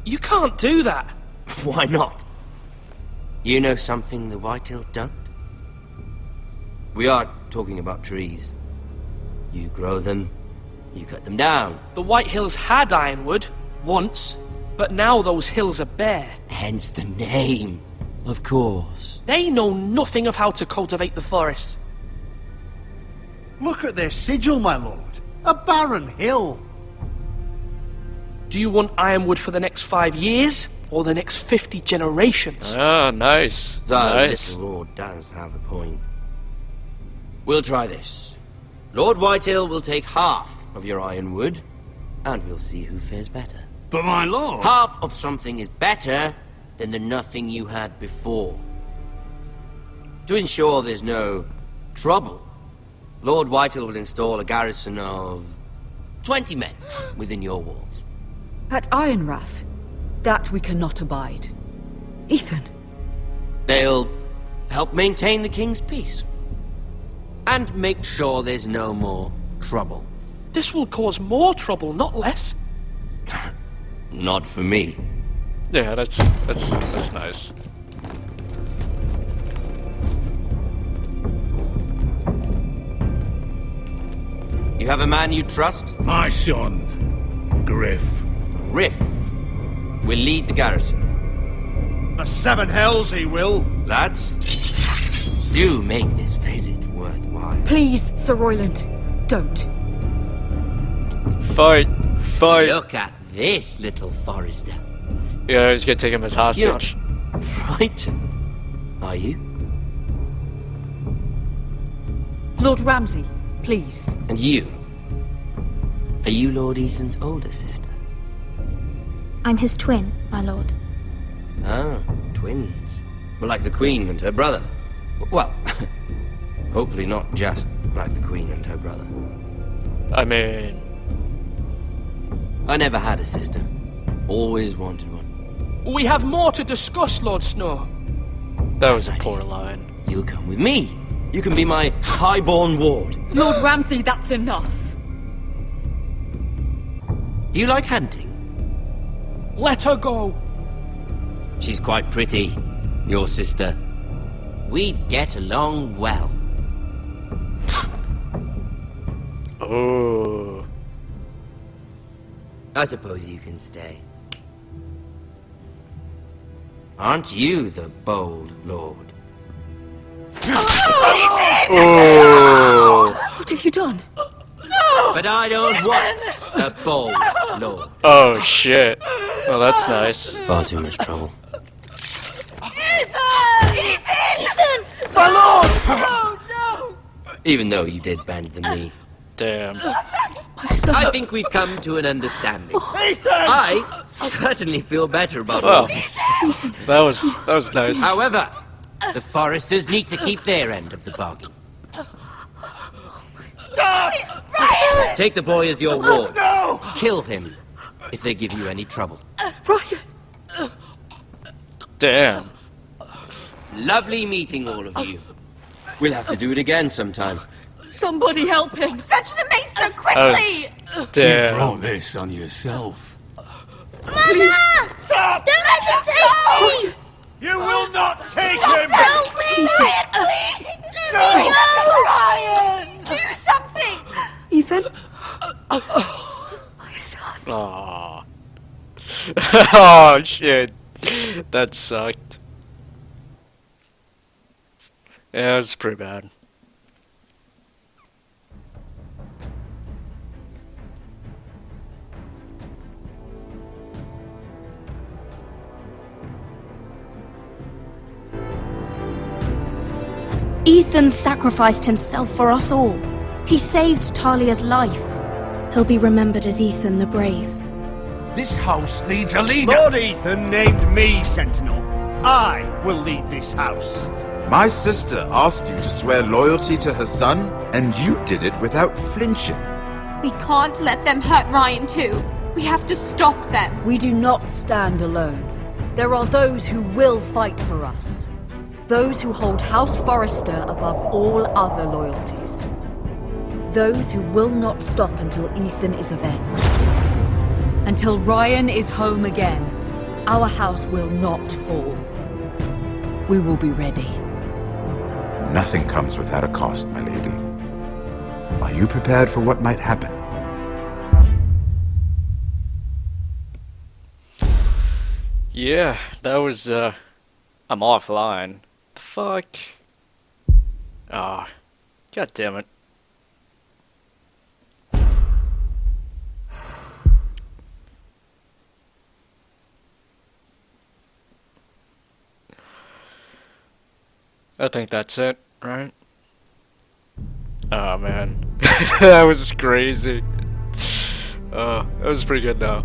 You can't do that! Why not? You know something the Whitehills don't? We are talking about trees. You grow them, you cut them down. The White Hills had ironwood, once, but now those hills are bare. Hence the name, of course. They know nothing of how to cultivate the forest. Look at their sigil, my lord. A barren hill. Do you want ironwood for the next 5 years, or the next 50 generations? Ah, nice. The Nice. little lord does have a point. We'll try this. Lord Whitehill will take half of your ironwood, and we'll see who fares better. But my lord... Half of something is better than the nothing you had before. To ensure there's no trouble, Lord Whitehill will install a garrison of 20 men within your walls. At Ironrath? That we cannot abide. Ethan. They'll help maintain the king's peace. And make sure there's no more trouble. This will cause more trouble, not less. Not for me. Yeah, that's nice. You have a man you trust? My son, Griff. Griff will lead the garrison. The seven hells he will. Lads, do make this visit worthwhile. Please, Sir Royland, don't. Fight! Fight! Look at this, little Forrester. Yeah, he's gonna take him as hostage. You're not frightened, are you? Lord Ramsay, please. And you? Are you Lord Ethan's older sister? I'm his twin, my lord. Ah, twins. Well, like the Queen and her brother. Well, hopefully not just like the Queen and her brother. I mean... I never had a sister. Always wanted one. We have more to discuss, Lord Snow. That was a poor line. You'll come with me. You can be my highborn ward. Lord Ramsay, that's enough. Do you like hunting? Let her go. She's quite pretty, your sister. We'd get along well. Oh. I suppose you can stay. Aren't you the bold lord? Oh. What have you done? But I don't want a bold lord. Oh shit. Well, that's nice. Far too much trouble. Ethan! My lord! Oh, no! Even though you did bend the knee. Damn. I think we've come to an understanding. Ethan! I certainly feel better about Well, all this. that was nice. However, the Foresters need to keep their end of the bargain. Stop! Brian! Take the boy as your ward. No! Kill him if they give you any trouble. Brian! Damn. Lovely meeting all of you. We'll have to do it again sometime. Somebody help him! Fetch the mace so That quickly! was- Damn. brought this on yourself. Mama! Stop! Don't let them take me! You will not take Stop! him! Help me! Brian, please! Let No! me go! Brian! Do something! Ethan? My son. Aww. Oh shit. That sucked. Yeah, it was pretty bad. Ethan sacrificed himself for us all. He saved Talia's life. He'll be remembered as Ethan the Brave. This house needs a leader. Lord Ethan named me Sentinel. I will lead this house. My sister asked you to swear loyalty to her son, and you did it without flinching. We can't let them hurt Ryan too. We have to stop them. We do not stand alone. There are those who will fight for us. Those who hold House Forrester above all other loyalties. Those who will not stop until Ethan is avenged. Until Ryan is home again, our house will not fall. We will be ready. Nothing comes without a cost, my lady. Are you prepared for what might happen? Yeah, that was, I'm offline. The fuck? Ah, god damn it. I think that's it, right? Oh man, that was crazy. That was pretty good though.